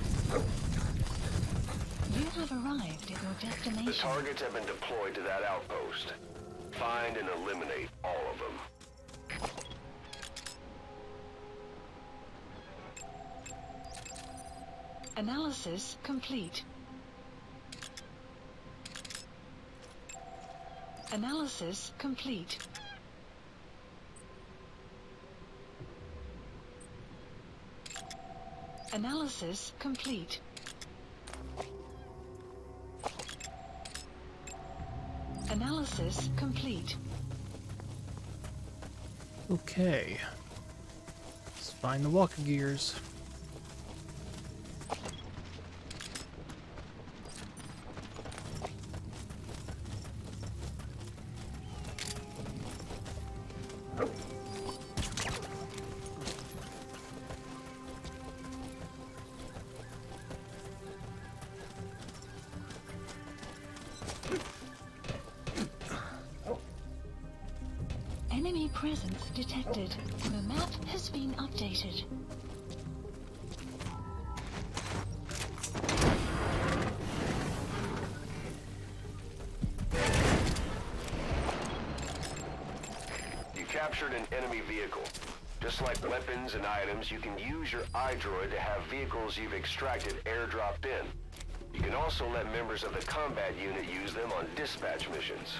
You have arrived at your The destination. targets have been deployed to that outpost. Find and eliminate all of them. Analysis complete. Analysis complete. Analysis complete. Analysis complete. Okay. Let's find the Walker Gears. Enemy presence detected. The map has been updated. captured an enemy vehicle. Just like weapons and items, you can use your iDroid to have vehicles you've extracted airdropped in. You can also let members of the combat unit use them on dispatch missions.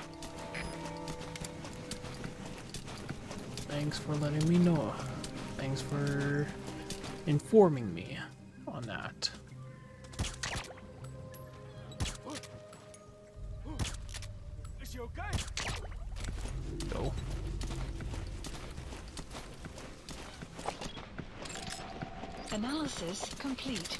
Thanks for letting me know. Thanks for informing me on that. Is she okay? Go. Analysis complete.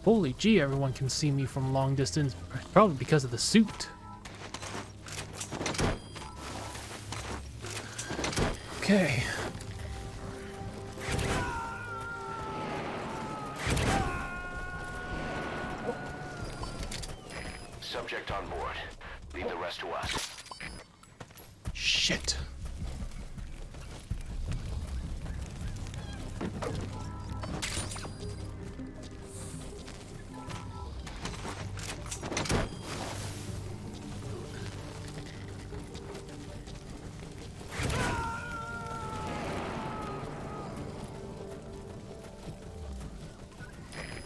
Holy gee, everyone can see me from long distance, probably because of the suit. Okay. Subject on board. Leave the rest to us. Shit.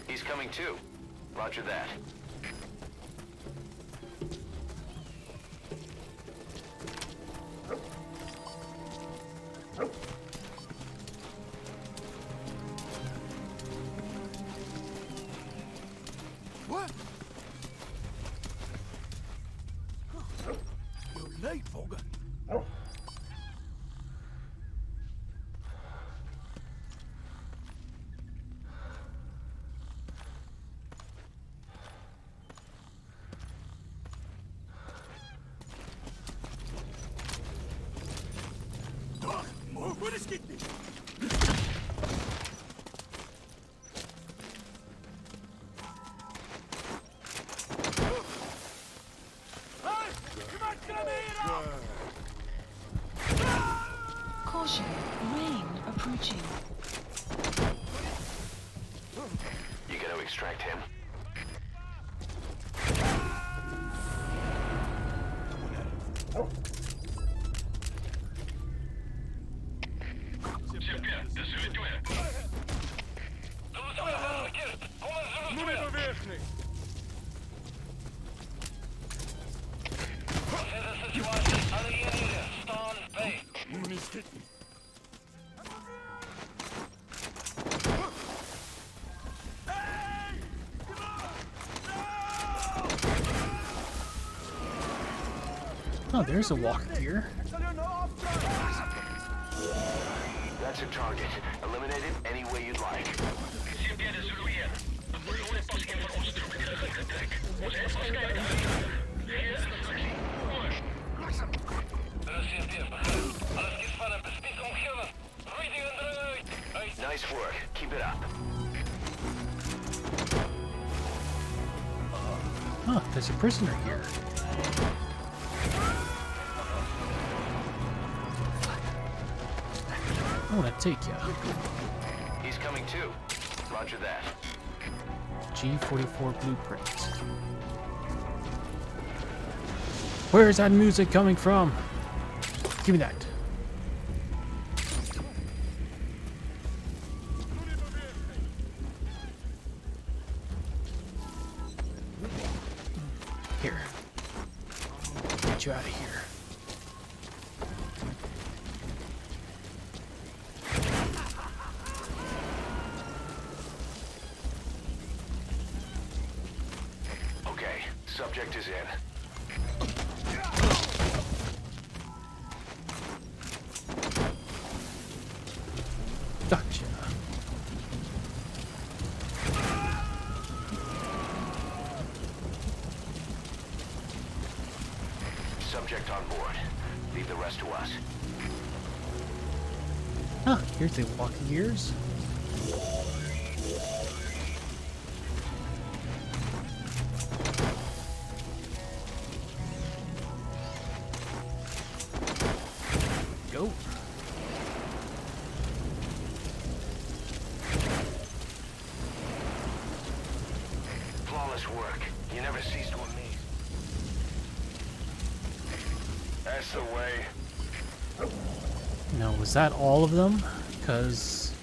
He's coming too. Roger that. What? You're late, Volga. Polis gitti. Caution, rain approaching. You gonna extract him? Oh, there's a walker gear. That's a target. Eliminate it any way you'd like. Nice work. Keep it up. Oh, there's a prisoner here. I want to take ya. He's coming too. Roger that. G44 blueprint. Where is that music coming from? Give me that. Here. Get you out of here. Okay, subject is in. Gotcha. Subject on board. Leave the rest to us. Ah, here's the walking gears. Go. Flawless work. You never cease to amaze. That's the way. Now, was that all of them? Because...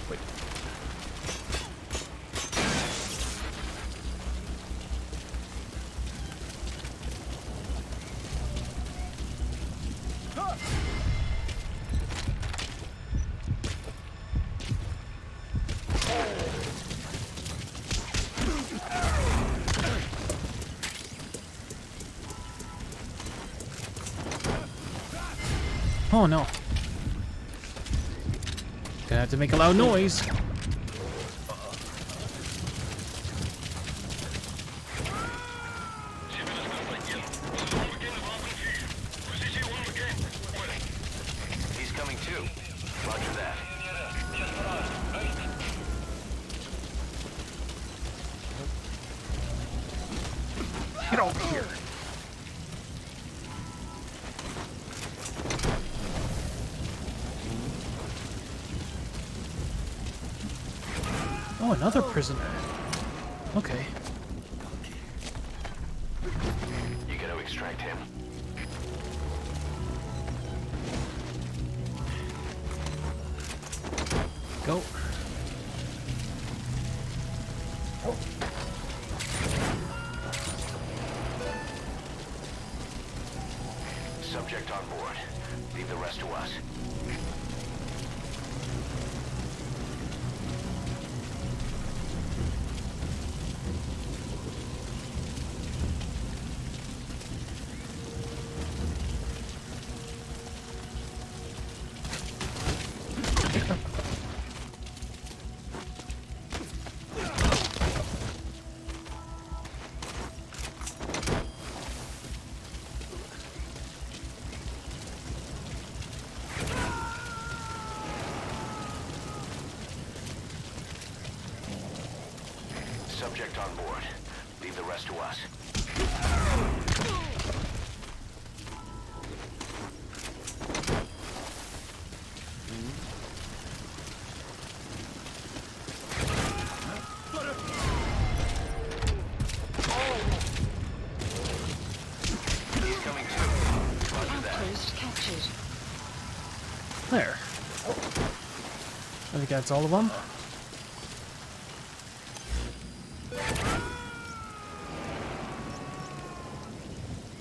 Wait. Oh no. Gonna have to make a loud noise. He's coming too. Roger that. Get over here. Oh, another prisoner. Okay. You gotta extract him. Go. Subject on board. Leave the rest to us. Subject on board. Leave the rest to us. He's coming too. Roger that. Outpost captured. There. I think that's all of them.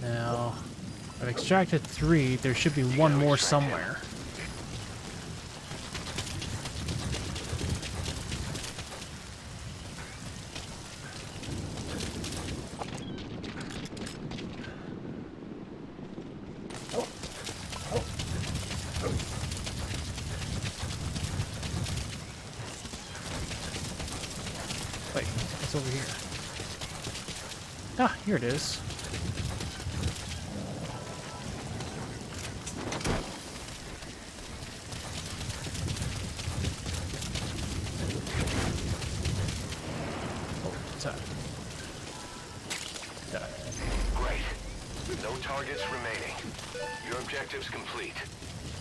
Now, I've extracted 3. There should be one more somewhere. Wait, it's over here. Ah, here it is. Oh, what's that? That. Great. No targets remaining. Your objective's complete.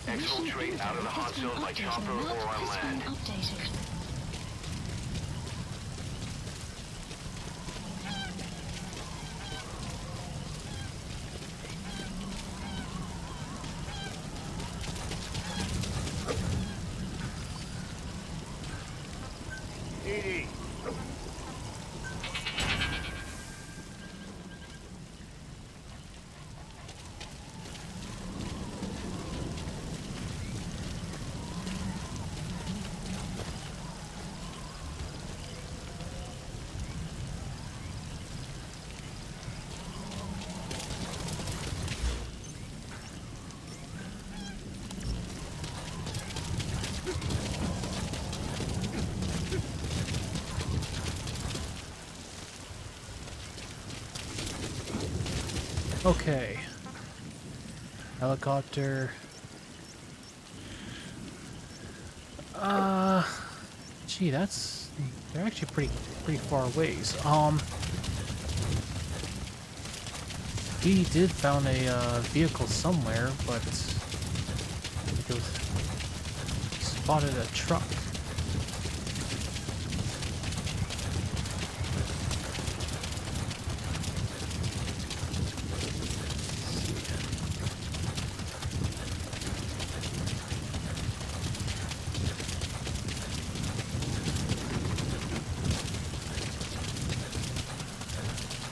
Exfiltrate out of the hot zone by chopper or on land. Updated. Okay. Helicopter. Gee, they're actually pretty far ways. He did found a vehicle somewhere, but it was spotted a truck.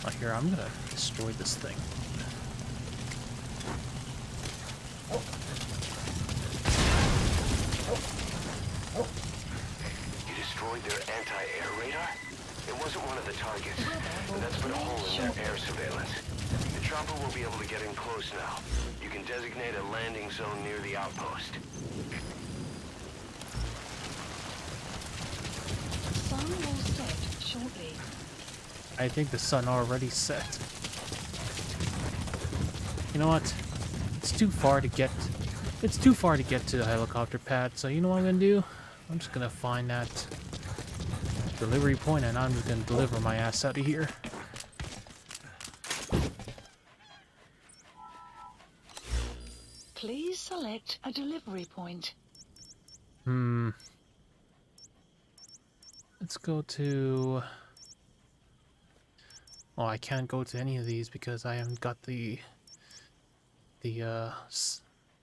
Oh, here, I'm gonna destroy this thing. You destroyed their anti-air radar? It wasn't one of the targets, and that's put a hole in their air surveillance. The chopper will be able to get in close now. You can designate a landing zone near the outpost. Sun will set shortly. I think the sun already set. You know what? It's too far to get. It's too far to get to the helicopter pad. So you know what I'm gonna do? I'm just gonna find that delivery point, and I'm just gonna deliver my ass out of here. Please select a delivery point. Let's go to. Oh, I can't go to any of these because I haven't got the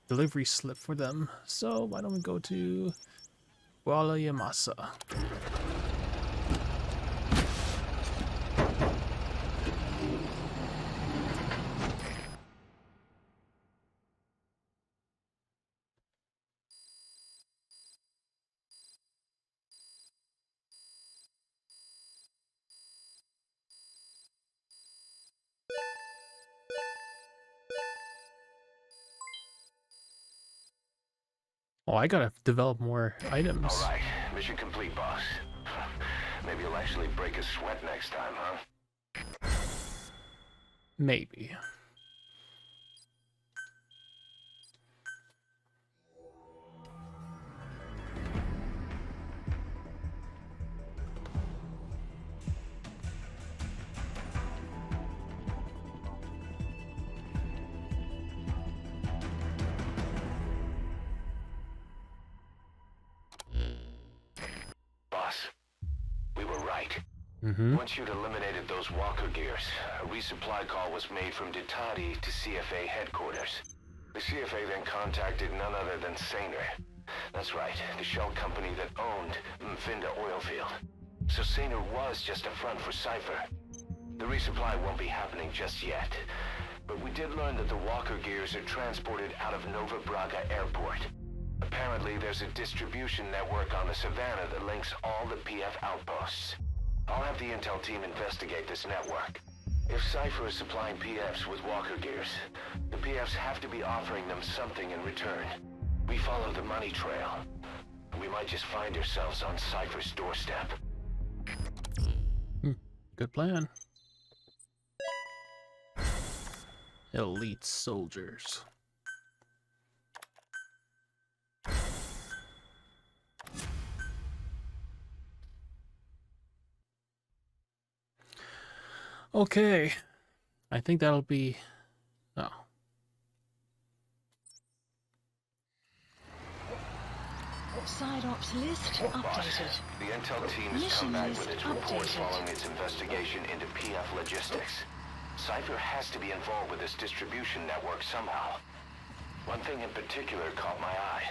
delivery slip for them. So why don't we go to Kuala Yamasa? Oh, I gotta develop more items. All right, mission complete, boss. Maybe you'll actually break a sweat next time, huh? Maybe. Boss, we were right. Mm-hmm. Once you'd eliminated those walker gears, a resupply call was made from Ditati to CFA headquarters. The CFA then contacted none other than Sainer. That's right, the shell company that owned Mfinda Oilfield. So Sainer was just a front for Cypher. The resupply won't be happening just yet. But we did learn that the walker gears are transported out of Nova Braga Airport. Apparently, there's a distribution network on the Savannah that links all the PF outposts. I'll have the intel team investigate this network. If Cypher is supplying PFs with walker gears, the PFs have to be offering them something in return. We follow the money trail, and we might just find ourselves on Cypher's doorstep. Good plan. Elite soldiers. Okay. I think that'll be... Oh. Side ops list Boss, updated. the intel team has come back with its report following its investigation into PF logistics. Cypher has to be involved with this distribution network somehow. One thing in particular caught my eye.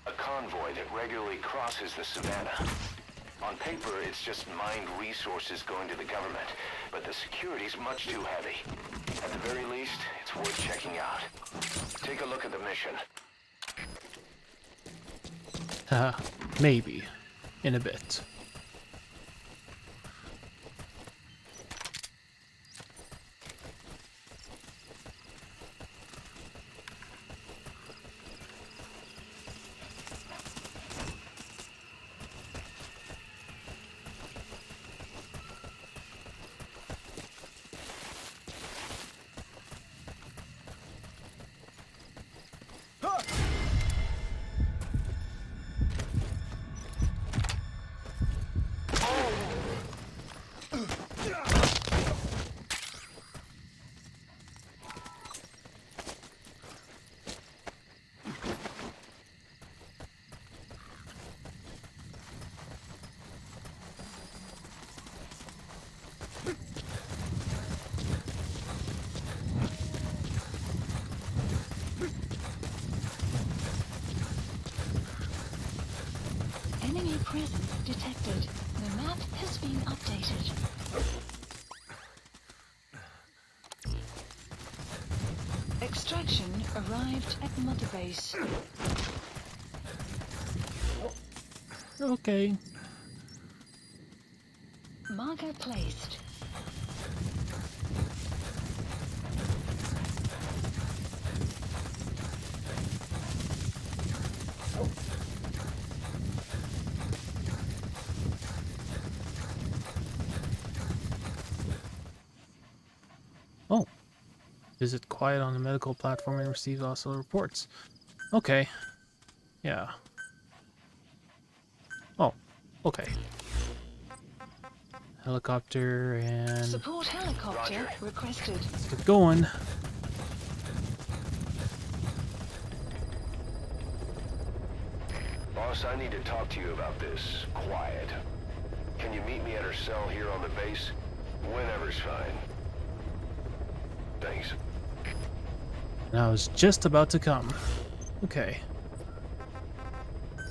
A convoy that regularly crosses the Savannah. On paper, it's just mined resources going to the government, but the security's much too heavy. At the very least, it's worth checking out. Take a look at the mission. Maybe. In a bit. presence detected. The map has been updated. Extraction arrived at Mother Base. Okay. Marker placed. Oh. Visit quiet on the medical platform and receive also reports. Okay. Yeah. Oh. Okay. Helicopter and Support helicopter requested. let's get going. Boss, I need to talk to you about this. Quiet. Can you meet me at her cell here on the base? Whenever's fine. Thanks. And I was just about to come. Okay.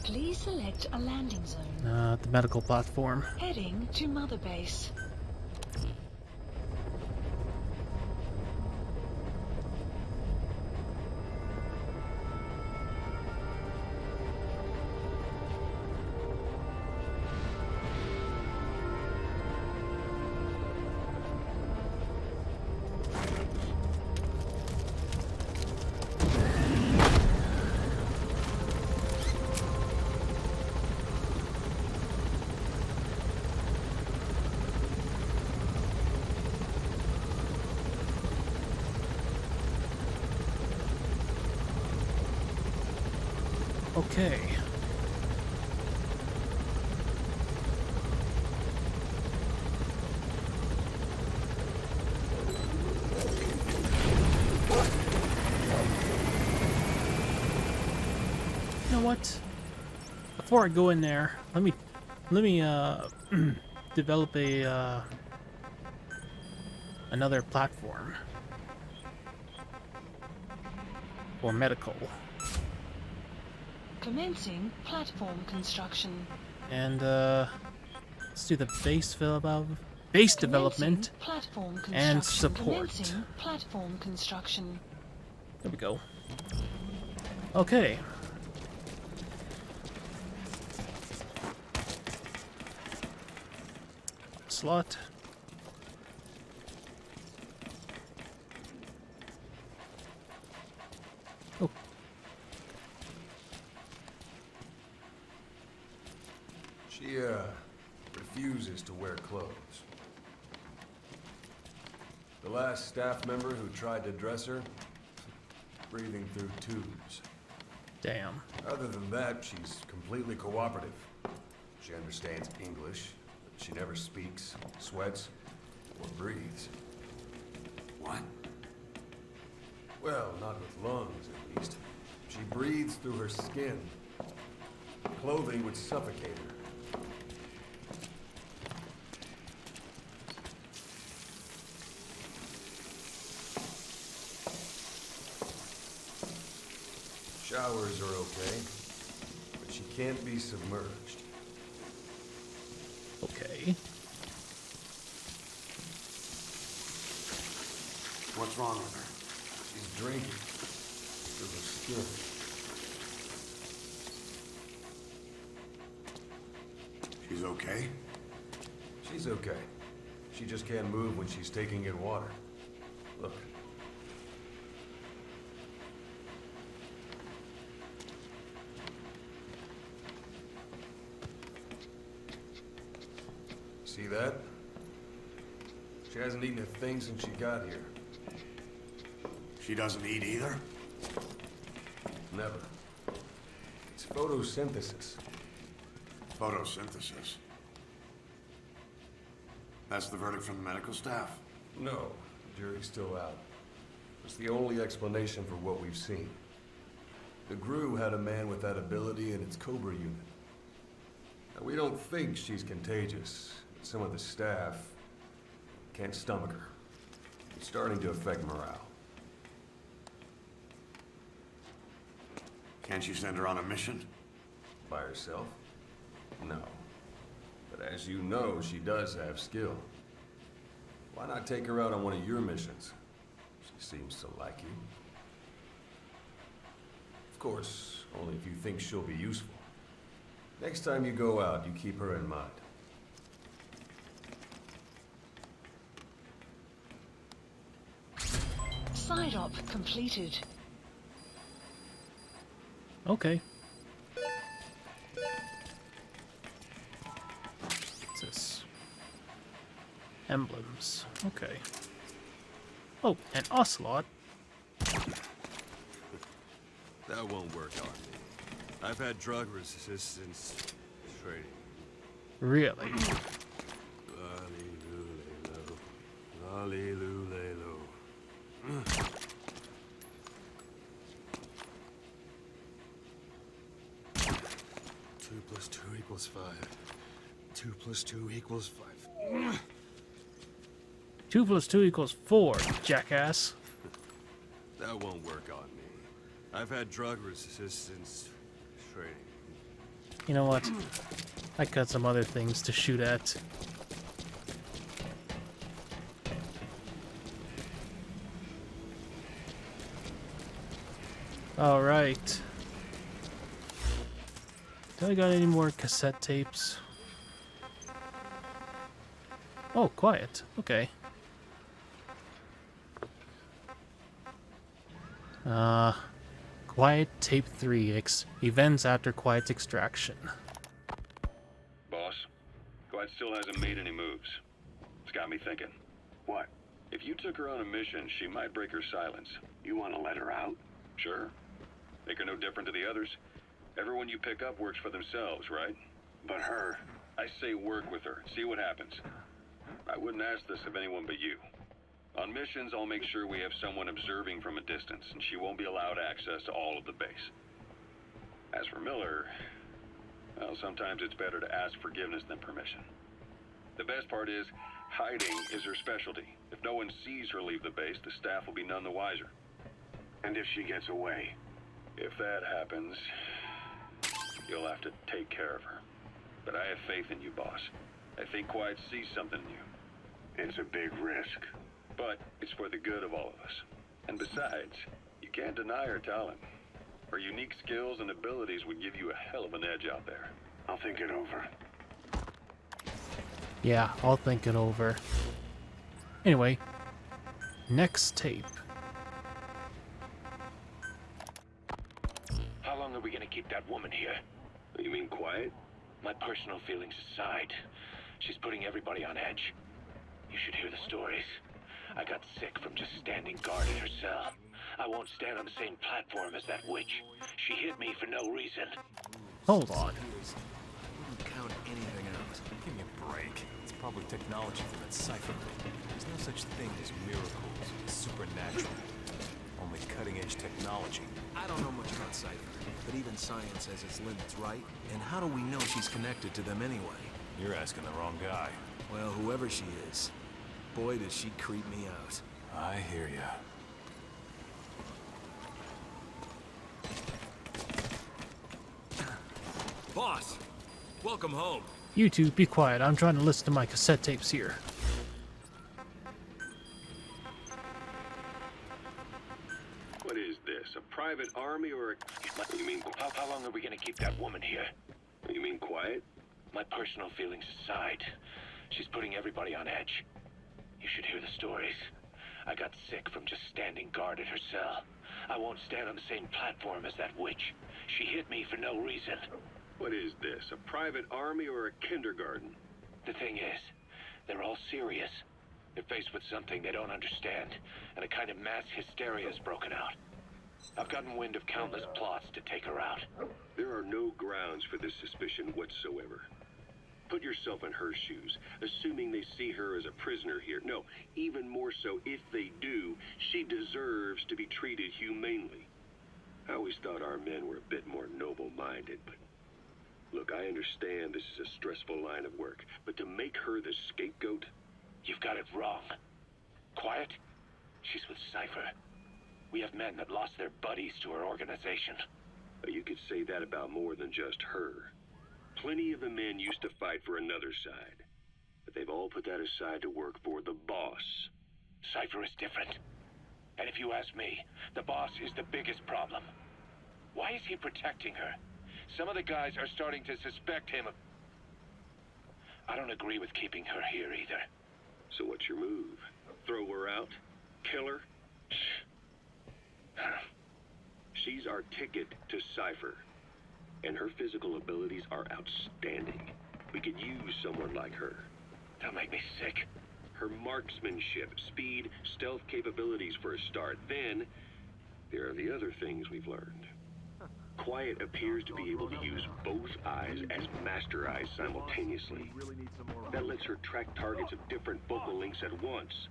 Please select a landing zone. The medical platform. Heading to Mother Base. Okay. You know what? Before I go in there, let me develop a another platform for medical. Commencing platform construction. And let's do the base development Platform construction. and support. Commencing platform construction. There we go. Okay. Slot. Oh. She, refuses to wear clothes. The last staff member who tried to dress her, breathing through tubes. Damn. Other than that, she's completely cooperative. She understands English, but she never speaks, sweats, or breathes. What? Well, not with lungs, at least. She breathes through her skin. Clothing would suffocate her. Showers are okay, but she can't be submerged. Okay. What's wrong with her? She's drinking through her skin. She's okay? She's okay. She just can't move when she's taking in water. Look. See that? She hasn't eaten a thing since she got here. She doesn't eat either? Never. It's photosynthesis. Photosynthesis. That's the verdict from the medical staff? No, the jury's still out. It's the only explanation for what we've seen. The GRU had a man with that ability in its Cobra unit. Now, we don't think she's contagious, but some of the staff can't stomach her. It's starting to affect morale. Can't you send her on a mission? By herself? No. But as you know, she does have skill. Why not take her out on one of your missions? She seems to like you. Of course, only if you think she'll be useful. Next time you go out, you keep her in mind. Side op completed. Okay. What's this? Emblems. Okay. Oh, an ocelot. That won't work on me. I've had drug resistance training. Really? Lolly-loo-lay-lo. 2 plus 2 equals 5. 2 plus 2 equals 5. 2 plus 2 equals 4, jackass. That won't work on me. I've had drug resistance training. You know what? I got some other things to shoot at. Alright. Do I got any more cassette tapes? Oh, quiet. Okay. Quiet Tape 3, events after Quiet's extraction. Boss, Quiet still hasn't made any moves. It's got me thinking. What? If you took her on a mission, she might break her silence. You want to let her out? Sure. Make her no different to the others. Everyone you pick up works for themselves, right? But her... I say work with her. See what happens. I wouldn't ask this of anyone but you. On missions, I'll make sure we have someone observing from a distance, and she won't be allowed access to all of the base. As for Miller, well, sometimes it's better to ask forgiveness than permission. The best part is, hiding is her specialty. If no one sees her leave the base, the staff will be none the wiser. And if she gets away? If that happens, you'll have to take care of her. But I have faith in you, boss. I think Quiet sees something in you. It's a big risk. But it's for the good of all of us. And besides, you can't deny her talent. Her unique skills and abilities would give you a hell of an edge out there. I'll think it over. Yeah, I'll think it over. Anyway, next tape. How long are we gonna keep that woman here? You mean Quiet? My personal feelings aside, she's putting everybody on edge. You should hear the stories. I got sick from just standing guard in her cell. I won't stand on the same platform as that witch. She hit me for no reason. Hold on. Wouldn't count anything out. Give me a break. It's probably technology from that cipher. There's no such thing as miracles. It's supernatural. Only cutting-edge technology. I don't know much about cipher, but even science has its limits, right? And how do we know she's connected to them anyway? You're asking the wrong guy. Well, whoever she is, boy, does she creep me out. I hear ya. Boss, welcome home. You two, be quiet. I'm trying to listen to my cassette tapes here. What is this, a private army or a... You mean... How long are we gonna keep that woman here? You mean Quiet? My personal feelings aside, she's putting everybody on edge. You should hear the stories. I got sick from just standing guard at her cell. I won't stand on the same platform as that witch. She hit me for no reason. What is this, a private army or a kindergarten? The thing is, they're all serious. They're faced with something they don't understand, and a kind of mass hysteria has broken out. I've gotten wind of countless plots to take her out. There are no grounds for this suspicion whatsoever. Put yourself in her shoes, assuming they see her as a prisoner here. No, even more so, if they do, she deserves to be treated humanely. I always thought our men were a bit more noble-minded, but... Look, I understand this is a stressful line of work, but to make her the scapegoat... You've got it wrong. Quiet? She's with Cypher. We have men that lost their buddies to her organization. You could say that about more than just her. Plenty of the men used to fight for another side, but they've all put that aside to work for the boss. Cypher is different. And if you ask me, the boss is the biggest problem. Why is he protecting her? Some of the guys are starting to suspect him of... I don't agree with keeping her here either. So what's your move? Throw her out? Kill her? She's our ticket to Cypher, and her physical abilities are outstanding. We could use someone like her. That'll make me sick. Her marksmanship, speed, stealth capabilities for a start. Then, there are the other things we've learned. Quiet appears to be able to use both eyes as master eyes simultaneously. That lets her track targets of different focal lengths at once.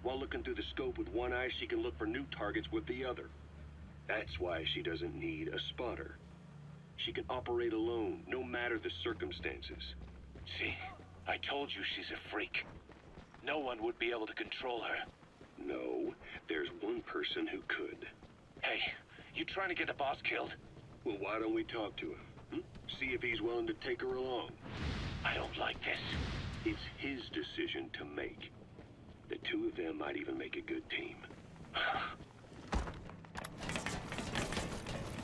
While looking through the scope with one eye, she can look for new targets with the other. That's why she doesn't need a spotter. She can operate alone, no matter the circumstances. See, I told you she's a freak. No one would be able to control her. No, there's one person who could. Hey, you trying to get the boss killed? Well, why don't we talk to him? See if he's willing to take her along. I don't like this. It's his decision to make. The two of them might even make a good team.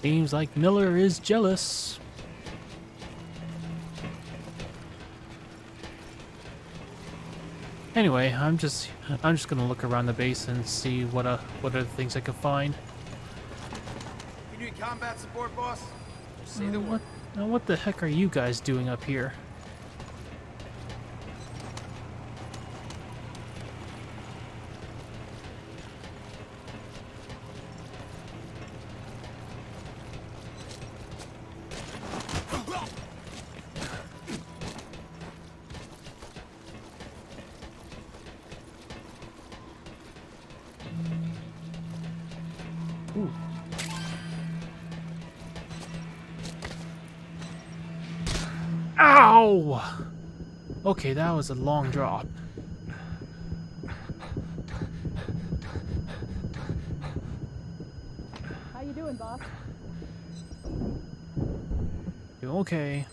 Seems like Miller is jealous. Anyway, I'm just gonna look around the base and see what other things I can find. You need combat support, boss? Just say the word. What the heck are you guys doing up here? Ooh. Ow! Okay, that was a long drop. How you doing, boss? You okay?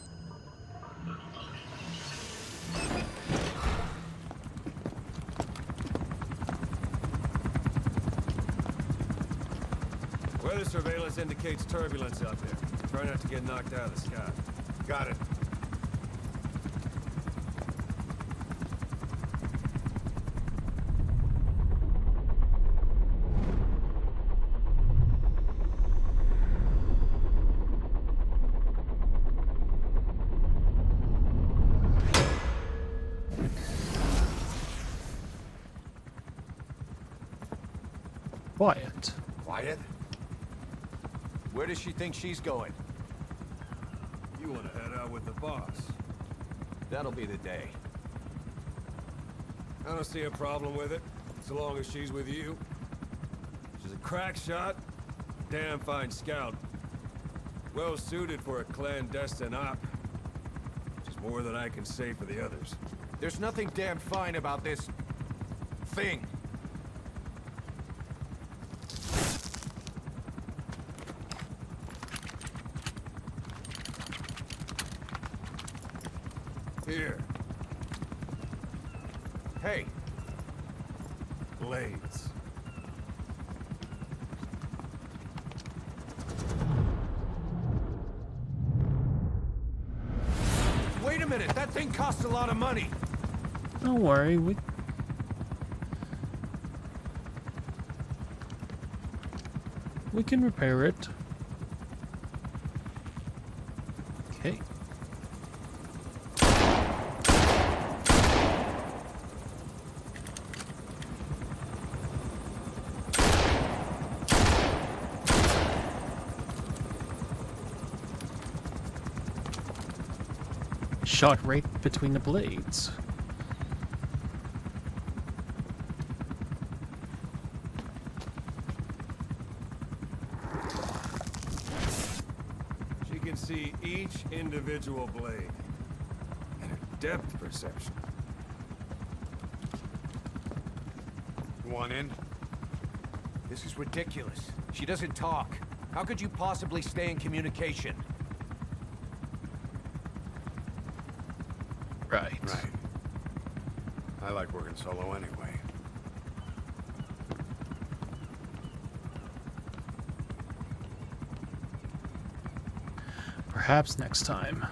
Weather surveillance indicates turbulence out there. Try not to get knocked out of the sky. Got it. Quiet. Quiet? Where does she think she's going? You want to head out with the boss? That'll be the day. I don't see a problem with it, so long as she's with you. She's a crack shot, damn fine scout. Well suited for a clandestine op. Which is more than I can say for the others. There's nothing damn fine about this... thing. Here. Hey, Blades. wait a minute, that thing costs a lot of money. Don't worry, we can repair it. Okay. Shot right between the blades. She can see each individual blade. And her depth perception. Want in? This is ridiculous. She doesn't talk. How could you possibly stay in communication? Right. Right. I like working solo anyway. Perhaps next time.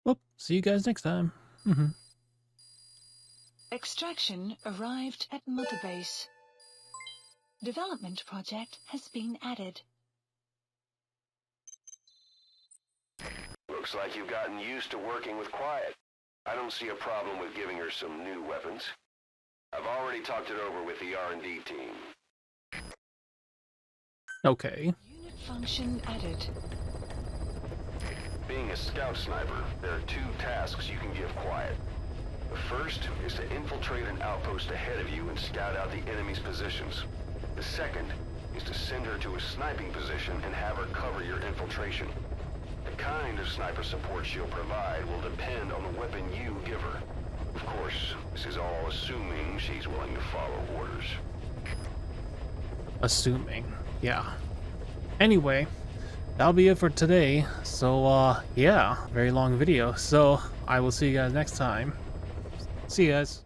Well, see you guys next time. Extraction arrived at Mother Base. Development project has been added. Looks like you've gotten used to working with Quiet. I don't see a problem with giving her some new weapons. I've already talked it over with the R&D team. Okay. Unit function added. Being a scout sniper, there are two tasks you can give Quiet. The first is to infiltrate an outpost ahead of you and scout out the enemy's positions. The second is to send her to a sniping position and have her cover your infiltration. The kind of sniper support she'll provide will depend on the weapon you give her. Of course, this is all assuming she's willing to follow orders. Assuming. Yeah. Anyway, that'll be it for today. So, yeah, very long video. So, I will see you guys next time. See you guys.